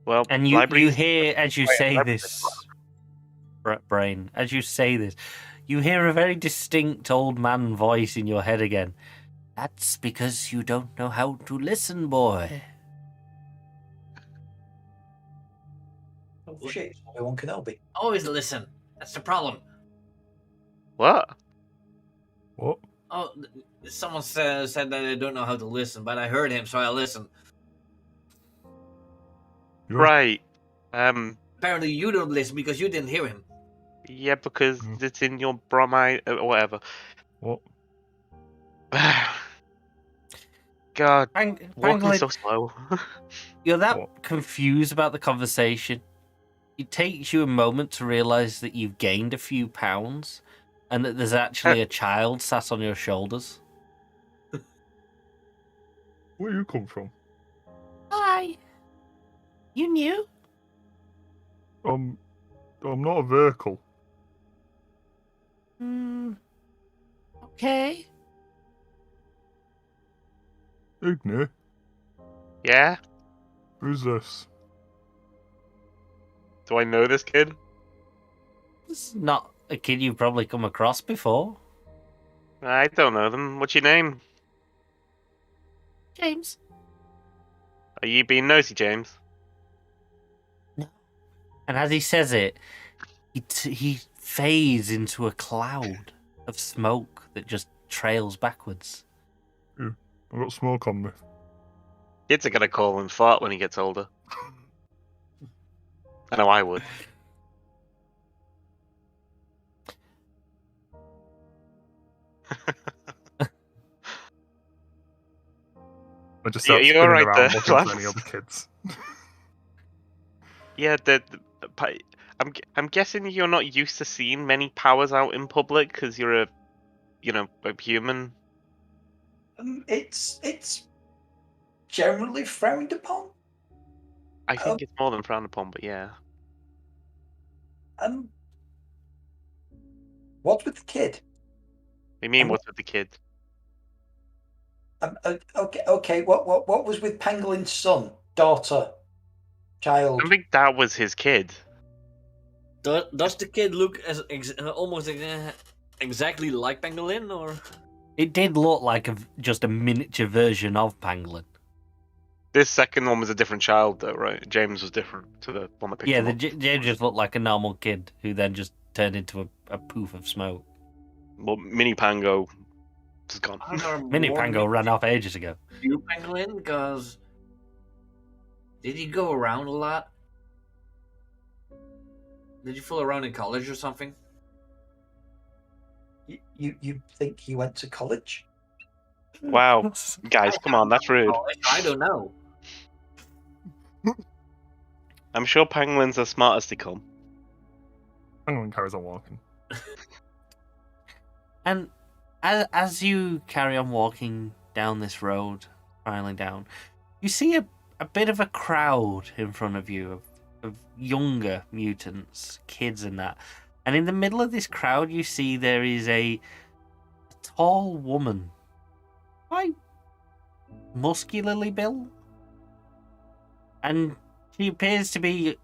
Well, And you libraries. hear, as you say libraries this, Brain, as you say this, you hear a very distinct old man voice in your head again. That's because you don't know how to listen, boy. Oh shit, Obi-Wan Kenobi. Always listen. That's the problem. What? What? Oh, someone said that I don't know how to listen, but I heard him, so I listened. Yeah. Right. Apparently, you don't listen because you didn't hear him. Yeah, because Mm. it's in your bromide or whatever. What? God, Pangolin, walking so slow. you're that What? confused about the conversation. It takes you a moment to realize that you've gained a few pounds and that there's actually a child sat on your shoulders. Where you come from? Hi. You knew? I'm not a vehicle. okay? Igni, Yeah? who's this? Do I know this kid? It's not a kid you've probably come across before. I don't know them. What's your name? James. Are you being nosy, James? And as he says it, he fades into a cloud of smoke that just trails backwards. I've got smoke on me. Kids are gonna call him fart when he gets older. I know I would. I just Yeah, start you're spinning right around there, looking for lads. any other kids. Yeah, I'm guessing you're not used to seeing many powers out in public because you're a human. It's generally frowned upon. I think it's more than frowned upon, but yeah. What's with the kid? What do you mean, what's with the kid? Okay. What was with Penguin's son, daughter, child? I think that was his kid. Does the kid look almost exactly like Pangolin, or? It did look like just a miniature version of Pangolin. This second one was a different child, though, right? James was different to the one that picked Yeah, him the up. James just looked like a normal kid who then just turned into a poof of smoke. Well, Mini Pango is gone. Mini Pango ran off ages ago. You Pangolin, because did you go around a lot? Did you fool around in college or something? You think he went to college? Wow, guys, come on, that's rude. I don't know. I'm sure pangolins are smart as they come. Penguin carries on walking. And as you carry on walking down this road, filing down, you see a bit of a crowd in front of you of younger mutants, kids and that. And in the middle of this crowd, you see there is a tall woman, quite muscularly built. And she appears to be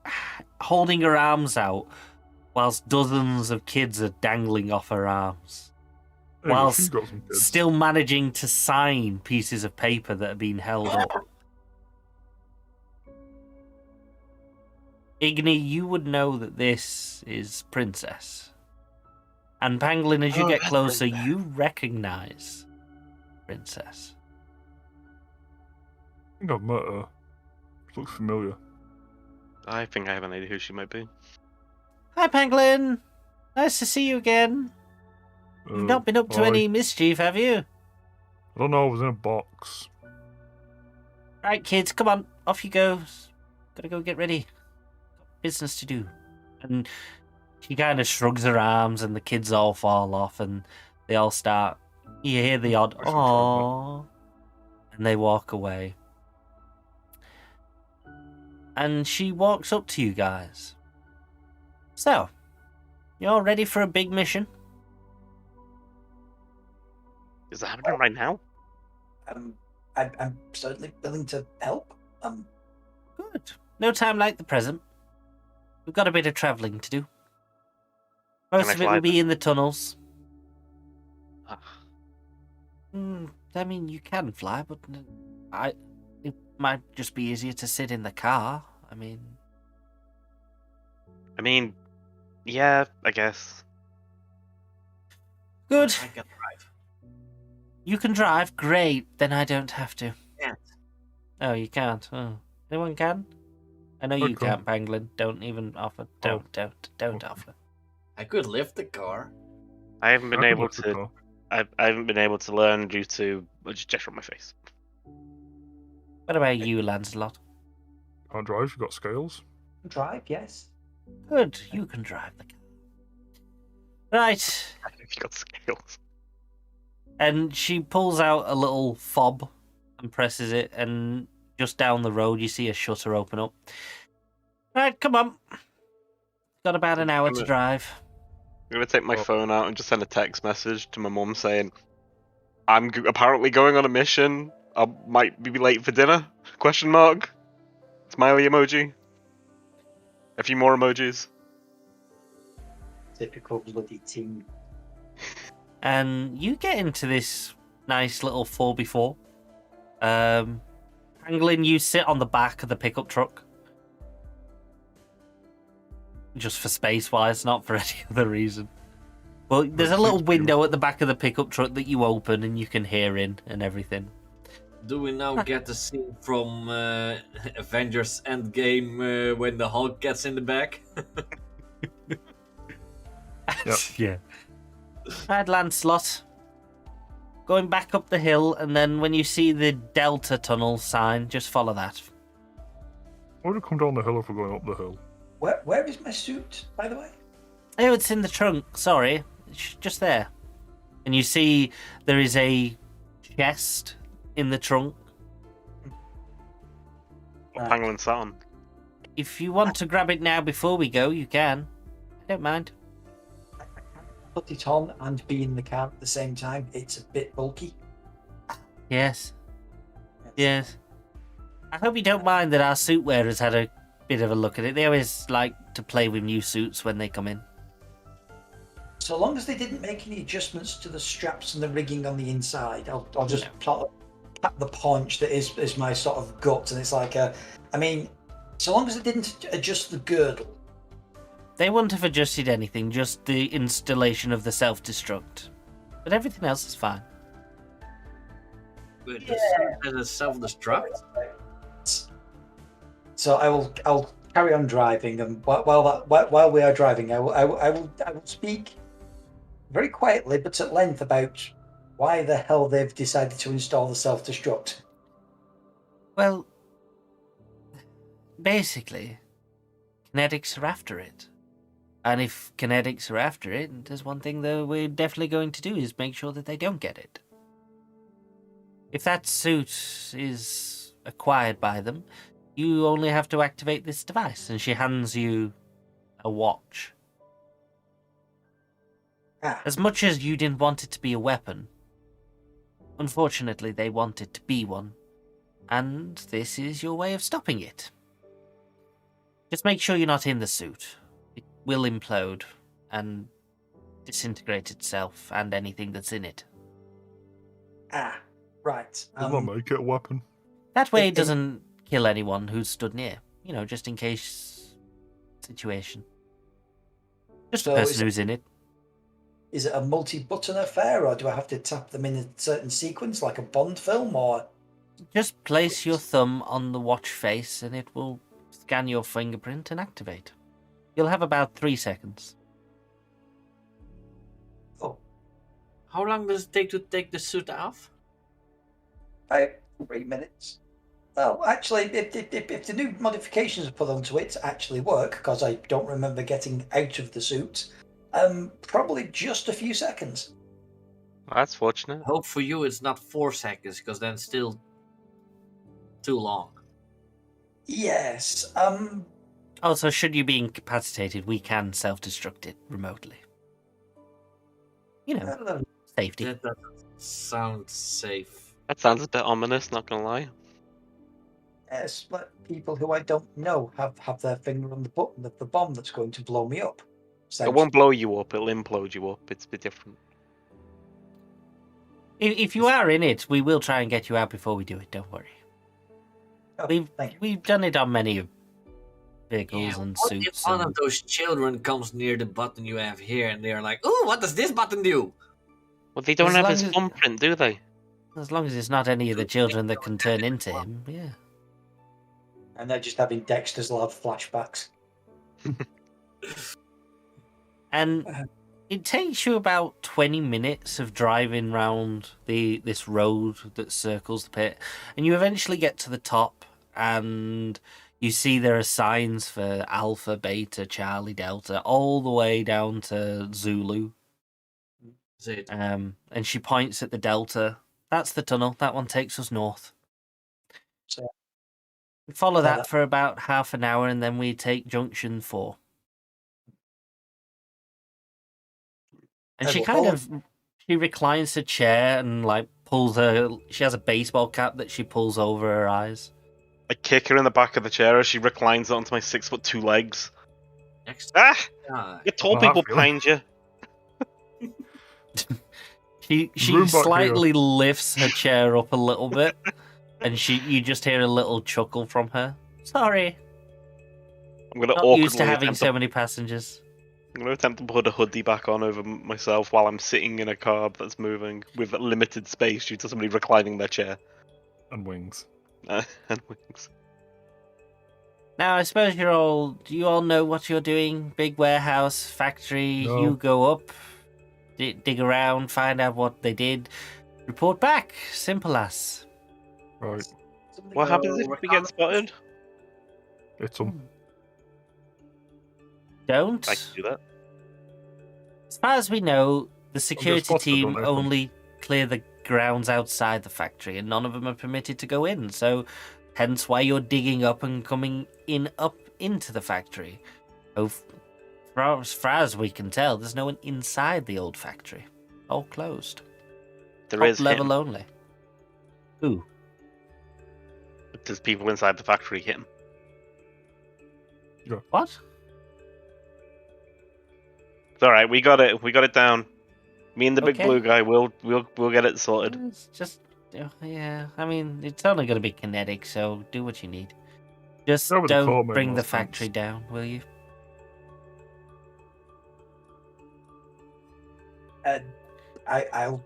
holding her arms out whilst dozens of kids are dangling off her arms. Hey, well, Whilst she's got some kids. still managing to sign pieces of paper that are being held up. Igni, you would know that this is Princess. And Pangolin, as you get closer, you recognize Princess. I think I've met her. She looks familiar. I think I have an idea who she might be. Hi, Pangolin. Nice to see you again. You've not been up to any mischief, have you? I don't know, I was in a box. Right, kids, come on. Off you go. Gotta go get ready. Got business to do. And she kind of shrugs her arms and the kids all fall off and they all start... You hear the odd, aww, and they walk away. And she walks up to you guys. So, you're ready for a big mission? Is that happening right now? I'm certainly willing to help. Good. No time like the present. We've got a bit of travelling to do. Most I of it fly will be in the tunnels. Ah. I mean, you can fly, but it might just be easier to sit in the car. I mean, Yeah, I guess. good. I can drive. You can drive? Great. Then I don't have to. Can't. Oh, you can't? Oh. Anyone can? I know I you can. can't, Pangolin. Don't even offer. Don't offer. I could lift the car. I haven't been I can able lift the to. car. I haven't been able to learn due to just gesture on my face. What about you, Lancelot? Can't drive, you got scales. Drive, yes. Good. You can drive the car. Right. If you got scales. And she pulls out a little fob and presses it, and just down the road you see a shutter open up. Right, come on. Got about an hour to drive. I'm gonna take my phone out and just send a text message to my mum saying, I'm apparently going on a mission. I might be late for dinner? Question mark. Smiley emoji. A few more emojis. Typical bloody team. And you get into this nice little 4x4. Anglin, you sit on the back of the pickup truck. Just for space-wise, not for any other reason. Well, there's a little window at the back of the pickup truck that you open and you can hear in and everything. Do we now get the scene from Avengers Endgame when the Hulk gets in the back? Yep. Yeah. Right, Lancelot. Going back up the hill, and then when you see the Delta Tunnel sign, just follow that. Why would it come down the hill if we're going up the hill? Where is my suit, by the way? Oh, it's in the trunk. Sorry. It's just there. And you see there is a chest in the trunk. What Pangolin sat on? If you want to grab it now before we go, you can. I don't mind. Put it on and be in the car at the same time. It's a bit bulky. Yes. Yes. I hope you don't mind that our suit wearers had a bit of a look at it. They always like to play with new suits when they come in. So long as they didn't make any adjustments to the straps and the rigging on the inside, I'll just plot the paunch that is my sort of gut, and it's like so long as they didn't adjust the girdle. They wouldn't have adjusted anything, just the installation of the self-destruct. But everything else is fine. Wait, there's a self-destruct? So I'll carry on driving, and while we are driving, I will speak very quietly but at length about why the hell they've decided to install the self-destruct. Well, basically, Kinetics are after it. And if Kinetics are after it, there's one thing that we're definitely going to do is make sure that they don't get it. If that suit is acquired by them, you only have to activate this device. And she hands you a watch. As much as you didn't want it to be a weapon, unfortunately they want it to be one. And this is your way of stopping it. Just make sure you're not in the suit. It will implode and disintegrate itself and anything that's in it. Right. Does that make it a weapon? That way it doesn't kill anyone who's stood near. You know, just in case situation. Just the person who's in it. Is it a multi-button affair, or do I have to tap them in a certain sequence, like a Bond film, or...? Just place your thumb on the watch face and it will scan your fingerprint and activate. You'll have about 3 seconds. Oh. How long does it take to take the suit off? 3 minutes. Well, actually, if the new modifications are put onto it actually work, because I don't remember getting out of the suit, probably just a few seconds. That's fortunate. I hope for you it's not 4 seconds, because then it's still too long. Yes. Also, should you be incapacitated, we can self-destruct it remotely. You know, safety. That doesn't sound safe. That sounds a bit ominous, not gonna lie. Yes, let people who I don't know have their finger on the button of the bomb that's going to blow me up. It won't blow you up, it'll implode you up. It's a bit different. If you are in it, we will try and get you out before we do it, don't worry. Oh, We've done it on many vehicles and what suits. if one of those children comes near the button you have here and they're like, "Ooh, what does this button do?" Well, they don't As have long his as- thumbprint, do they? As long as it's not any of the children that can turn into him, yeah. And they're just having Dexter's Lab flashbacks. And it takes you about 20 minutes of driving round this road that circles the pit, and you eventually get to the top, and you see there are signs for Alpha, Beta, Charlie, Delta, all the way down to Zulu. Is it? And she points at the Delta. That's the tunnel. That one takes us north. So, we follow that- that for about half an hour, and then we take Junction 4. And I she will kind follow. of she reclines her chair and like pulls her. She has a baseball cap that she pulls over her eyes. I kick her in the back of the chair as she reclines onto my 6'2" legs. Next Ah! time. You tall Well, people that feeling. behind you. She Room back slightly lifts her chair up a little bit, and you just hear a little chuckle from her. Sorry, I'm gonna not awkwardly used to having attempt so many passengers. I'm gonna attempt to put a hoodie back on over myself while I'm sitting in a car that's moving with limited space due to somebody reclining their chair And wings. and wings. Now, I suppose do you all know what you're doing? Big warehouse, factory, No. you go up, dig around, find out what they did, report back. Simple as. Right. What happens if we get spotted? It's them. Don't. I can do that. As far as we know, the security spotted, team don't they? only clear the grounds outside the factory, and none of them are permitted to go in. So, hence why you're digging up and coming up into the factory. Oh, as far as we can tell, there's no one inside the old factory. All closed. There Top is level him. only. Who? There's people inside the factory him. What? It's alright, we got it. We got it down. Me and the big Okay. blue guy, we'll get it sorted. It's just, yeah. I mean, it's only going to be kinetic, so do what you need. Just Over the core don't made bring more the sense. factory down, will you? I'll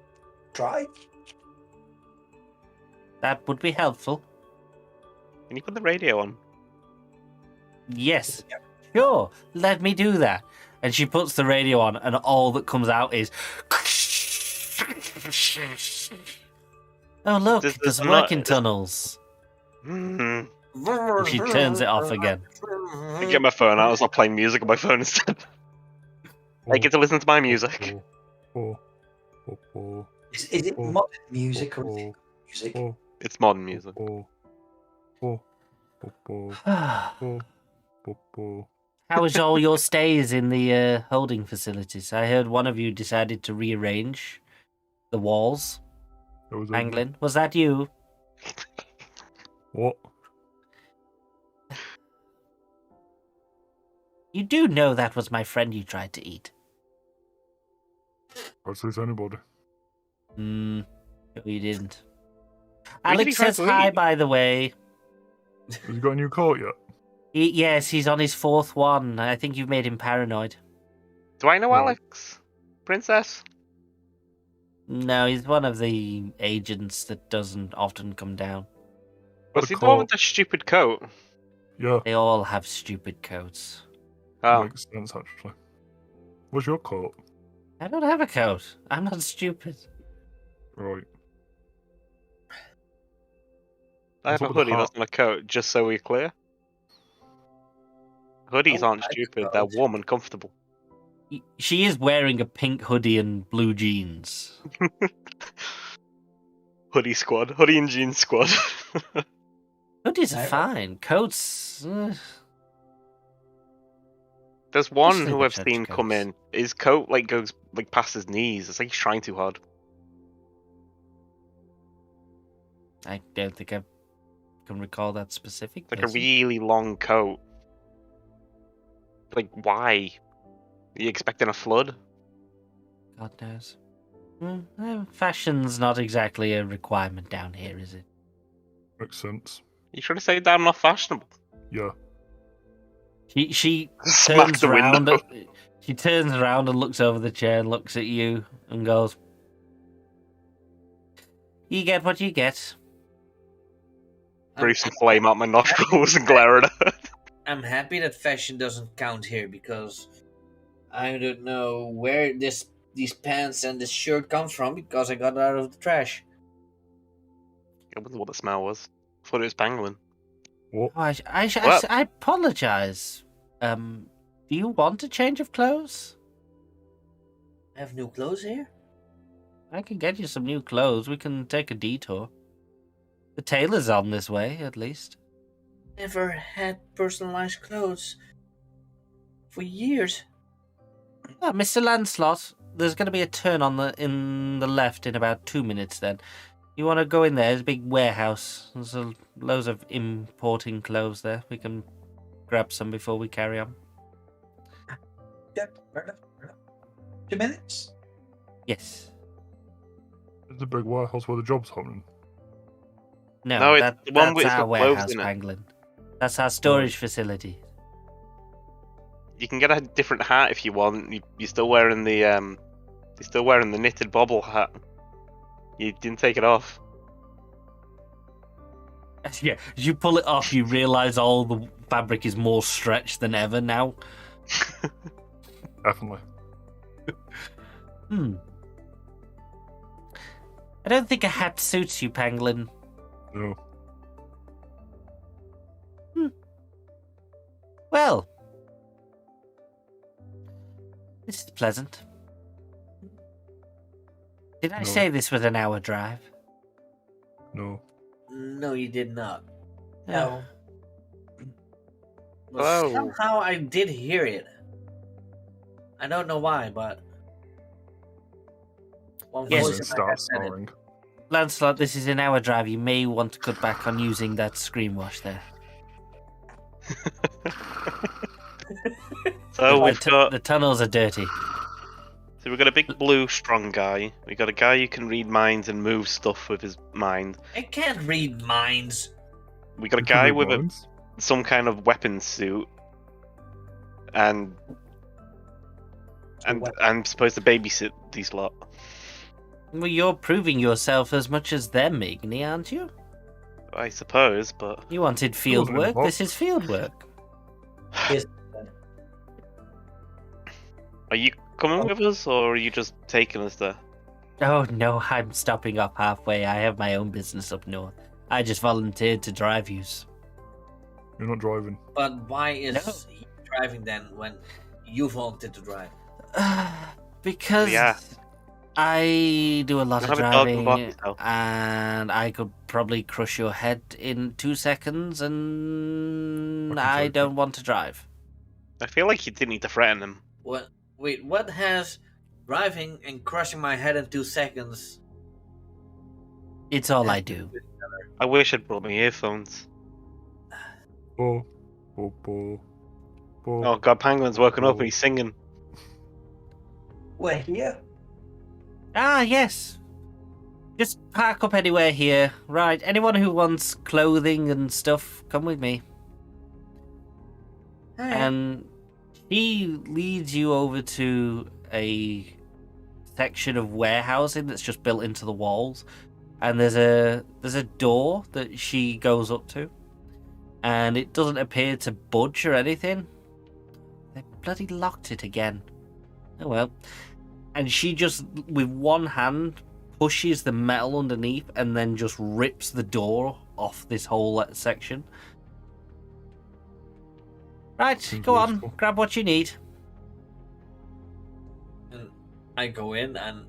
try. That would be helpful. Can you put the radio on? Yes. Sure, let me do that. And she puts the radio on, and all that comes out is. Oh, look, This there's is working not- tunnels. Hmm. And she turns it off again. I get my phone out. I'll start playing music on my phone instead. I get to listen to my music. Is it modern music or is it music? It's modern music. How was all your stays in the holding facilities? I heard one of you decided to rearrange the walls. Anglin, was that you? What? You do know that was my friend you tried to eat. I'd say to anybody. No, you didn't. Who did he Alex try says to hi, eat? by the way. Has he got a new coat yet? Yes, he's on his fourth one. I think you've made him paranoid. Do I know Right. Alex? Princess? No, he's one of the agents that doesn't often come down. Was he the one with the stupid coat? Yeah, They all have stupid coats. Oh, makes sense actually. What's your coat? I don't have a coat. I'm not stupid. Right. I have What's a up with the hoodie, that's hat? not a coat, just so we're clear. Hoodies Oh, aren't I stupid, coat. they're warm and comfortable. She is wearing a pink hoodie and blue jeans. Hoodie squad, hoodie and jeans squad. Hoodies are Right. fine. Coats. There's one Especially who the I've trench seen come coats. in. His coat goes past his knees. It's like he's trying too hard. I don't think I can recall that specific. Like a person. really long coat. Like why? Are you expecting a flood? God knows. Fashion's not exactly a requirement down here, is it? Makes sense. You trying to say that I'm not fashionable? Yeah. She Smack turns the around. window. She turns around and looks over the chair and looks at you and goes, "You get what you get." Breathe some flame out my nostrils and glare at her. I'm happy that fashion doesn't count here because I don't know where these pants and this shirt comes from because I got it out of the trash. I wonder what the smell was. I thought it was pangolin. What? Oh, Well- I apologize. Do you want a change of clothes? I have new clothes here. I can get you some new clothes. We can take a detour. The tailor's on this way, at least. Never had personalized clothes for years. Mr. Lancelot, there's going to be a turn in the left in about 2 minutes then. You want to go in there? There's a big warehouse. There's loads of importing clothes there. We can grab some before we carry on. Yeah, fair enough. 2 minutes? Yes. It's a big warehouse where the job's happening. No, it's the one that's with- it's our got clothes warehouse, in it. Pangolin. That's our storage facility. You can get a different hat if you want. You're still wearing the knitted bobble hat. You didn't take it off. Yeah, as you pull it off, you realise all the fabric is more stretched than ever now. Definitely. I don't think a hat suits you, Pangolin. No. Well, this is pleasant. Did I No. say this was an hour drive? No. No, you did not. No. But Oh. somehow I did hear it. I don't know why, but one Yes. voice It in my head starts said it. snoring. Lancelot, this is an hour drive. You may want to cut back on using that screen wash there. So we've got The tunnels are dirty. we've got a big blue strong guy. We got a guy who can read minds and move stuff with his mind. I can't read minds. We got a You can guy read with minds. some kind of weapon suit, and I'm supposed to babysit these lot. Well, you're proving yourself as much as them, Igni, aren't you? I suppose, but You wanted field Wasn't in the work. This box. is field work. are you coming with us, or are you just taking us there? Oh no, I'm stopping up halfway. I have my own business up north. I just volunteered to drive yous. You're not driving. But why is No. he driving then when you wanted to drive? Because Yeah. I do a lot You of have a dog and bark driving, yourself. and I could probably crush your head in 2 seconds, and Fucking I joking. don't want to drive. I feel like you didn't need to threaten him. What? Wait, what has driving and crushing my head in 2 seconds? It's all I do. I wish I'd brought my earphones. Bo. Bo. Bo. Bo. Oh god, Penguin's woken up and he's singing. We're here. Ah, yes. Just park up anywhere here. Right, anyone who wants clothing and stuff, come with me. And he leads you over to a section of warehousing that's just built into the walls, and there's a door that she goes up to, and it doesn't appear to budge or anything. They bloody locked it again. Oh well. And she just, with one hand, pushes the metal underneath and then just rips the door off this whole section. Right, Seems go on, wasteful. grab what you need. And I go in, and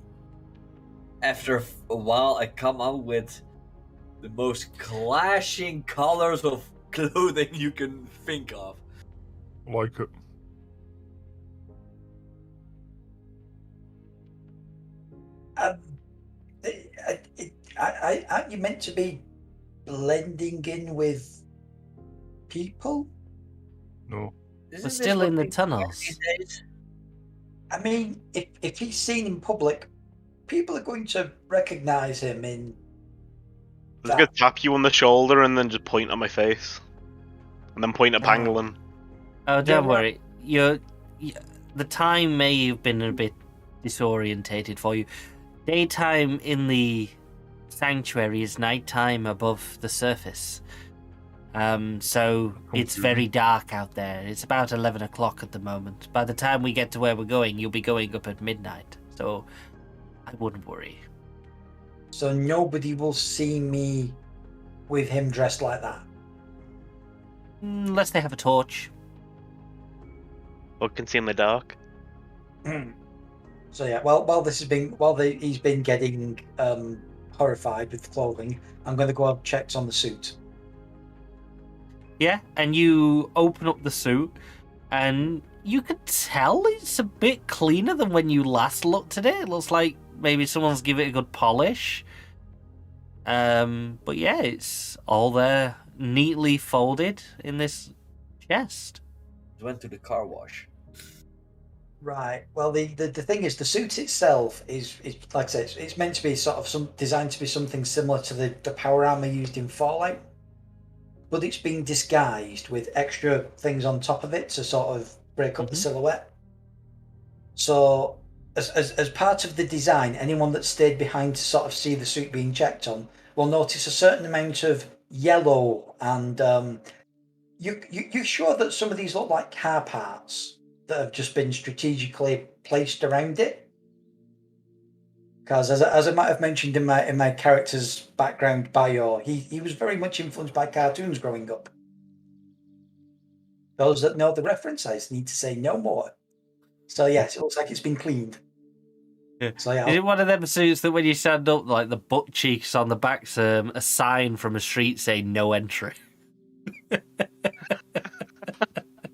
after a while, I come up with the most clashing colors of clothing you can think of. Like it. Aren't you meant to be blending in with people? No. Isn't We're this still what in the people do tunnels. these days? I mean, if he's seen in public, people are going to recognise him in. I was gonna tap you on the shoulder and then just point at my face. And then point at Oh. Pangolin. Oh, don't well- worry. The time may have been a bit disorientated for you. Daytime in the sanctuary is nighttime above the surface. So it's Confusing. very dark out there. It's about 11 o'clock at the moment. By the time we get to where we're going, you'll be going up at midnight. So I wouldn't worry. So nobody will see me with him dressed like that. Unless they have a torch. Or can see in the dark. So yeah, while he's been getting horrified with clothing, I'm going to go have checks on the suit. Yeah, and you open up the suit, and you can tell it's a bit cleaner than when you last looked at it. It looks like maybe someone's give it a good polish. But yeah, it's all there, neatly folded in this chest. Went to the car wash. Right. Well, the thing is, the suit itself is like I said, it's meant to be sort of designed to be something similar to the power armor used in Fallout, but it's been disguised with extra things on top of it to sort of break up the silhouette. So, as part of the design, anyone that stayed behind to sort of see the suit being checked on will notice a certain amount of yellow, and you're sure that some of these look like car parts that have just been strategically placed around it? Because as I might have mentioned in my character's background bio, he was very much influenced by cartoons growing up. Those that know the reference, I need to say no more. So yes, it looks like it's been cleaned. Yeah. So yeah, Is it one of them suits that when you stand up, like the butt cheeks on the back's a sign from a street saying "No entry"?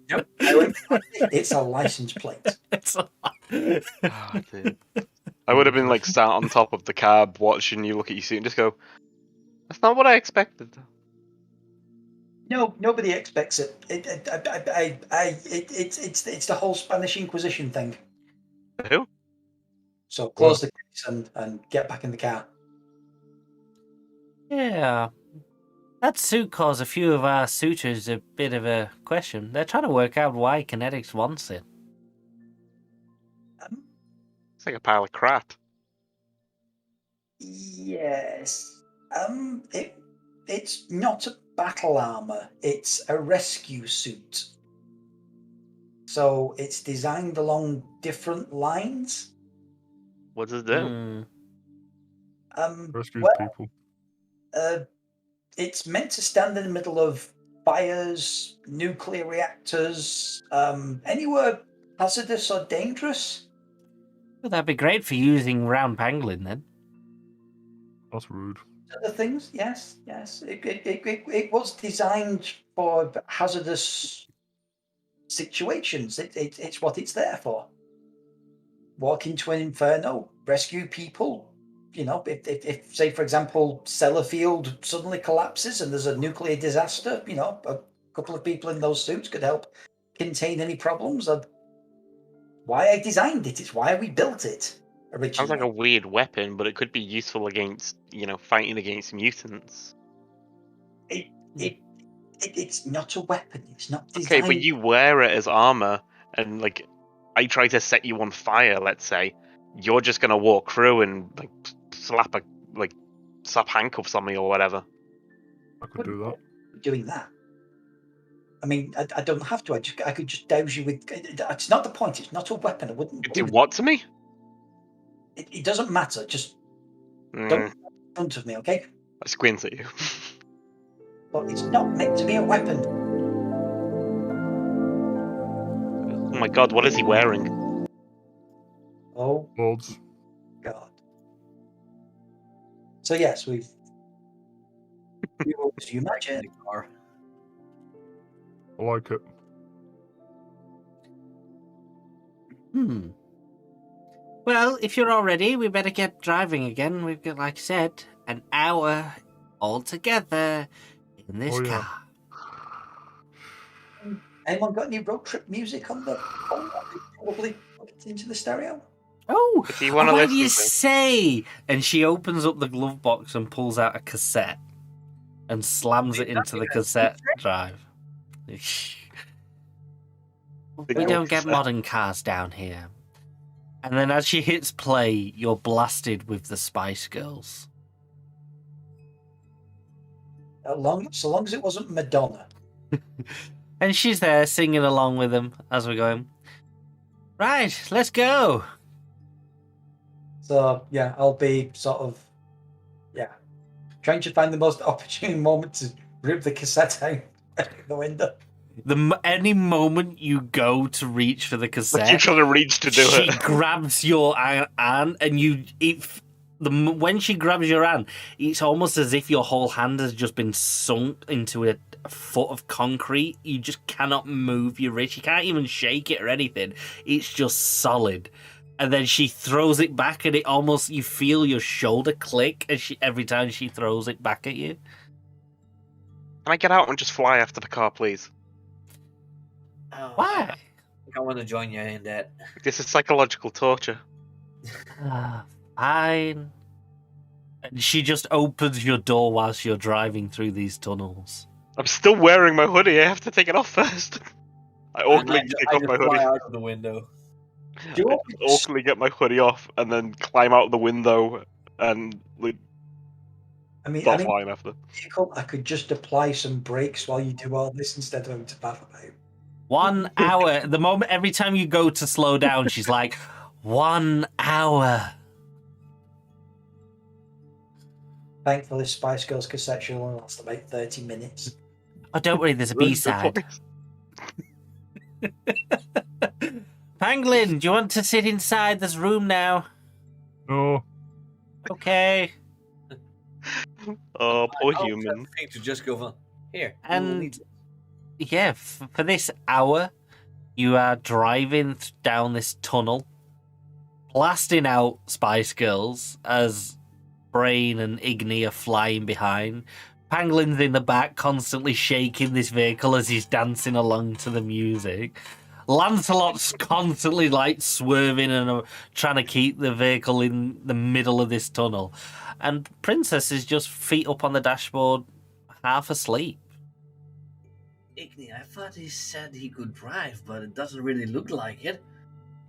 Nope. It's a license plate. Oh, dude. I would have been like sat on top of the cab watching you look at your suit and just go, "That's not what I expected." No, nobody expects it. It's the whole Spanish Inquisition thing. Who? So close the case and get back in the car. Yeah. That suit caused a few of our suitors a bit of a question. They're trying to work out why Kinetics wants it. It's like a pile of crap. Yes. It's not a battle armor. It's a rescue suit. So it's designed along different lines. What does it do? Rescue people. It's meant to stand in the middle of fires, nuclear reactors, anywhere hazardous or dangerous. Well, that'd be great for using round pangolin then. That's rude. Other things, yes. It was designed for hazardous situations. It's what it's there for. Walk into an inferno, rescue people. You know, if say, for example, Sellafield suddenly collapses and there's a nuclear disaster, you know, a couple of people in those suits could help contain any problems. Why I designed it, it's why we built it originally. Sounds like a weird weapon, but it could be useful against, fighting against mutants. It's not a weapon. It's not designed. Okay, but you wear it as armor, and I try to set you on fire. Let's say you're just gonna walk through and slap handcuffs on me or whatever. I could do that. Doing that. I mean, I don't have to. I could just douse you with. It's not the point. It's not a weapon. I wouldn't. Do what to me? It doesn't matter. Just don't in front of me, okay? I squint at you. But it's not meant to be a weapon. Oh my god, what is he wearing? Oh Lords. God. So yes, we've always you imagine. The car. I like it. Well, if you're all ready, we better get driving again. We've got, like I said, an hour all together in this car. Anyone got any road trip music on the phone? Probably put it into the stereo. Oh, If you wanna what do listen you to- say? And she opens up the glove box and pulls out a cassette and slams it into the cassette drive. We don't get modern cars down here. And then as she hits play, you're blasted with the Spice Girls. So long as it wasn't Madonna. And she's there singing along with them as we're going. Right, let's go. So yeah, I'll be sort of trying to find the most opportune moment to rip the cassette out the window. Any moment you go to reach for the cassette, You're trying to reach to do she it. grabs your hand, and when she grabs your hand, it's almost as if your whole hand has just been sunk into a foot of concrete. You just cannot move your wrist. You can't even shake it or anything. It's just solid. And then she throws it back, and it almost, you feel your shoulder click every time she throws it back at you. Can I get out and just fly after the car, please? Oh, Why? I want to join you in that. This is psychological torture. Fine. And she just opens your door whilst you're driving through these tunnels. I'm still wearing my hoodie. I have to take it off first. I awkwardly take off my hoodie. out of the window. Do you I want me to awkwardly get my hoodie off and then climb out the window and start flying after. vehicle, I could just apply some brakes while you do all this instead of having to bath about. 1 hour. The moment, every time you go to slow down, she's like, 1 hour. Thankfully, Spice Girls cassette should only last about 30 minutes. Oh, don't worry, there's a B-side. Pangolin, do you want to sit inside? There's room now. No. Okay. Oh, poor I human. think to just go on here. And yeah, for this hour, you are driving down this tunnel, blasting out Spice Girls as Brain and Igni are flying behind. Pangolin's in the back, constantly shaking this vehicle as he's dancing along to the music. Lancelot's constantly like swerving and trying to keep the vehicle in the middle of this tunnel. And Princess is just feet up on the dashboard, half asleep. Igni, I thought he said he could drive, but it doesn't really look like it.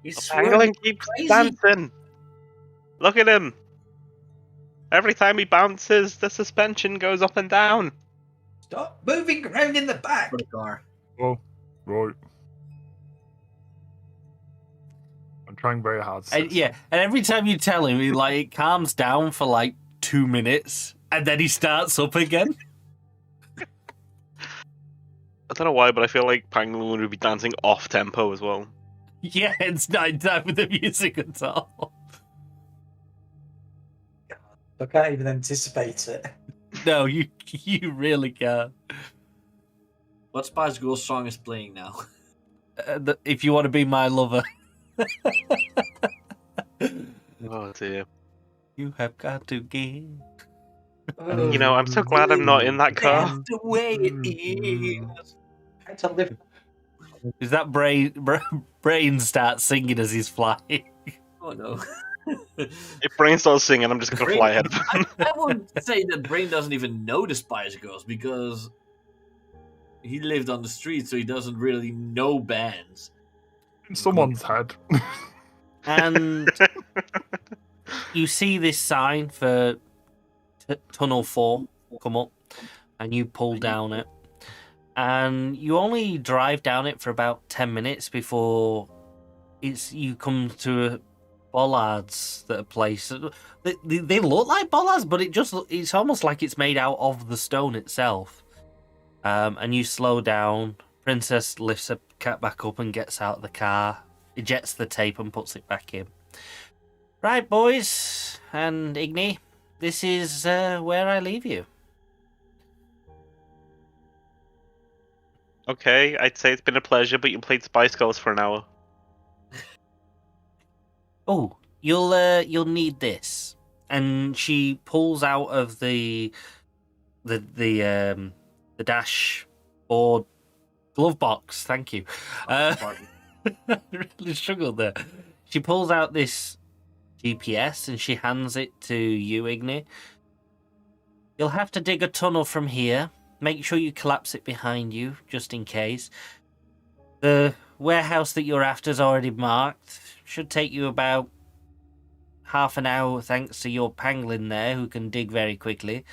He's Pangolin swerving keeps crazy. dancing. Look at him. Every time he bounces, the suspension goes up and down. Stop moving around in the back. For the car. Oh, right. I'm trying very hard. To And, yeah, and every time you tell him, he like calms down for like 2 minutes, and then he starts up again. I don't know why, but I feel like Pangolin would be dancing off tempo as well. Yeah, it's not time with the music at all. I can't even anticipate it. No, you really can't. What Spice Girls song is playing now? If you want to be my lover, Oh dear. you have got to give. You know, I'm so glad I'm not in that car. That's the way it is. I had to live. Is that Brain starts singing as he's flying? Oh no. If Brain starts singing, I'm just gonna fly ahead of him. I would say that Brain doesn't even know the Spice Girls because he lived on the street, so he doesn't really know bands. In someone's head. And you see this sign for Tunnel 4 come up, and you pull down it. And you only drive down it for about 10 minutes before you come to bollards that are placed. They look like bollards, but it's almost like it's made out of the stone itself. And you slow down. Princess lifts her cat back up and gets out of the car, ejects the tape and puts it back in. Right, boys and Igni, this is where I leave you. Okay, I'd say it's been a pleasure, but you played Spice Girls for an hour. Oh, you'll need this. And she pulls out of the dashboard glove box. Thank you. I really struggled there. She pulls out this GPS and she hands it to you, Igni. You'll have to dig a tunnel from here. Make sure you collapse it behind you, just in case. The warehouse that you're after is already marked. Should take you about half an hour, thanks to your pangolin there, who can dig very quickly.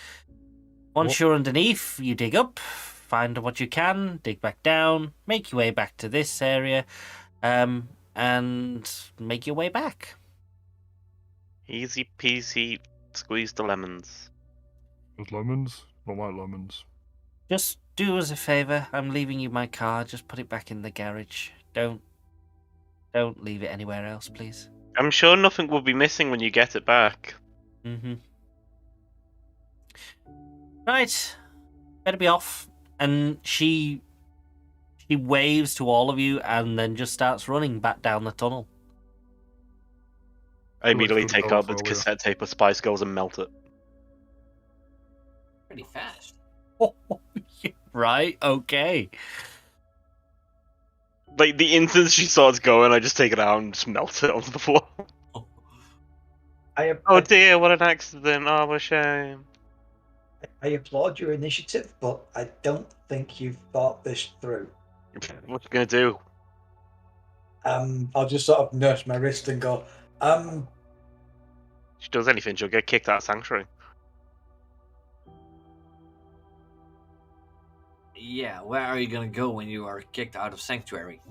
Once you're underneath, you dig up, find what you can, dig back down, make your way back to this area, and make your way back. Easy peasy, squeeze the lemons. There's lemons? Not like lemons. Just do us a favour. I'm leaving you my car. Just put it back in the garage. Don't leave it anywhere else, please. I'm sure nothing will be missing when you get it back. Mm-hmm. Right. Better be off. And she waves to all of you and then just starts running back down the tunnel. I immediately Let's take go out the for a while. cassette tape of Spice Girls and melt it. Pretty fast. Right? Okay. Like, the instant she starts going, I just take it out and just melt it onto the floor. Oh dear, what an accident. Oh, what a shame. I applaud your initiative, but I don't think you've thought this through. What you gonna do? I'll just sort of nurse my wrist and go, If she does anything, she'll get kicked out of Sanctuary. Yeah, where are you gonna go when you are kicked out of Sanctuary?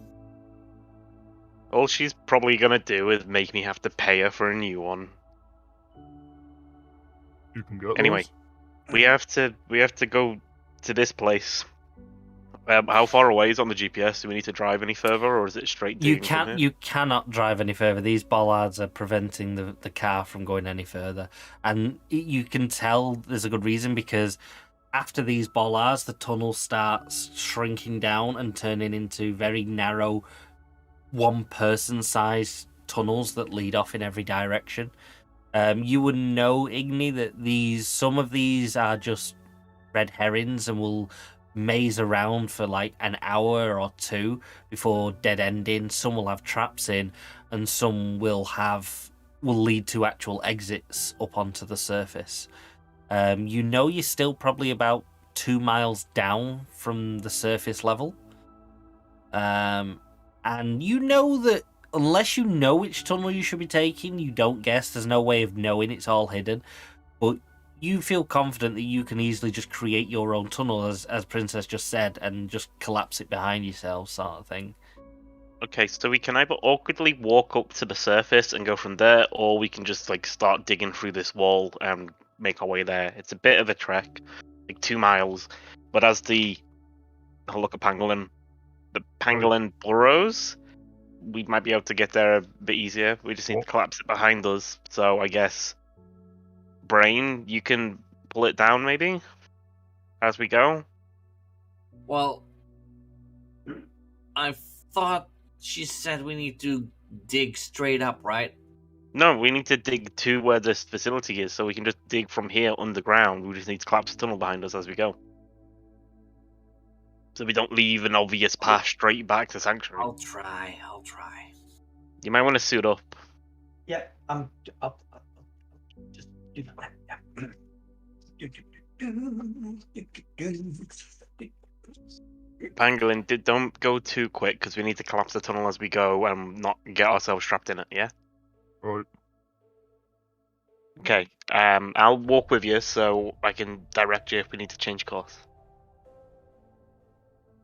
All she's probably gonna do is make me have to pay her for a new one. You can get Anyway, those. we have to go to this place. How far away is it on the GPS? Do we need to drive any further, or is it straight? You digging from can't. here? You cannot drive any further. These bollards are preventing the car from going any further, and you can tell there's a good reason because after these bollards, the tunnel starts shrinking down and turning into very narrow, one-person-sized tunnels that lead off in every direction. You would know, Igni, that some of these are just red herrings and will maze around for like an hour or two before dead ending. Some will have traps in, and some will lead to actual exits up onto the surface. You know you're still probably about 2 miles down from the surface level. And you know that unless you know which tunnel you should be taking, you don't guess. There's no way of knowing. It's all hidden. But you feel confident that you can easily just create your own tunnel, as Princess just said, and just collapse it behind yourself, sort of thing. Okay, so we can either awkwardly walk up to the surface and go from there, or we can just like start digging through this wall and make our way there. It's a bit of a trek, like 2 miles, but as I'll look at Pangolin, the Pangolin burrows, we might be able to get there a bit easier. We just need to collapse it behind us. So I guess, Brain, you can pull it down maybe as we go. Well, I thought she said we need to dig straight up, right? No, we need to dig to where this facility is, so we can just dig from here underground. We just need to collapse the tunnel behind us as we go, so we don't leave an obvious path straight back to Sanctuary. I'll try. You might want to suit up. yeah, I'll just do that. Pangolin, don't go too quick, because we need to collapse the tunnel as we go and not get ourselves trapped in it, yeah? Right. Okay, I'll walk with you so I can direct you if we need to change course.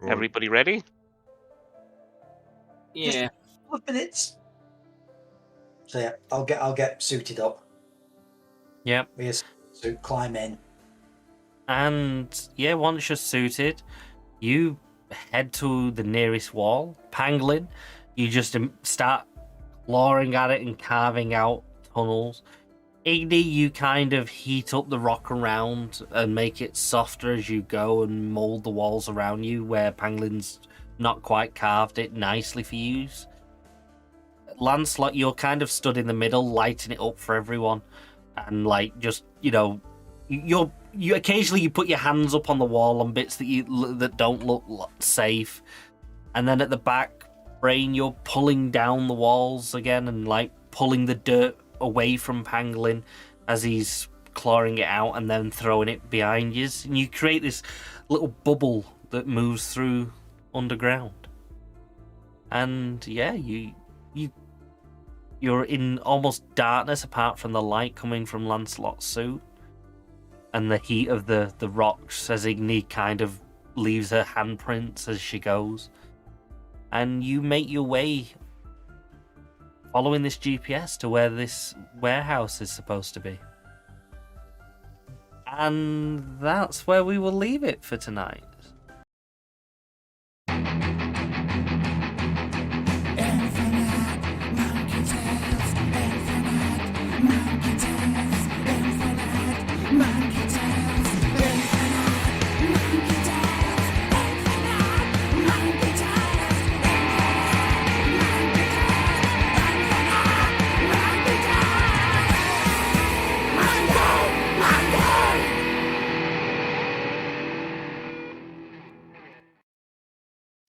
Right. Everybody ready? Yeah. Couple of minutes. So yeah, I'll get suited up. Yep. We just climb in. And yeah, once you're suited, you head to the nearest wall. Pangolin, you just start clawing at it and carving out tunnels. Igni, you kind of heat up the rock around and make it softer as you go and mold the walls around you where Pangolin's not quite carved it nicely for use. Lancelot, you're kind of stood in the middle, lighting it up for everyone, and like just you occasionally you put your hands up on the wall on bits that don't look safe, and then at the back, Brain, you're pulling down the walls again and like pulling the dirt away from Pangolin as he's clawing it out and then throwing it behind you, and you create this little bubble that moves through underground. And yeah, you're in almost darkness apart from the light coming from Lancelot's suit and the heat of the rocks as Igni kind of leaves her handprints as she goes. And you make your way following this GPS to where this warehouse is supposed to be. And that's where we will leave it for tonight.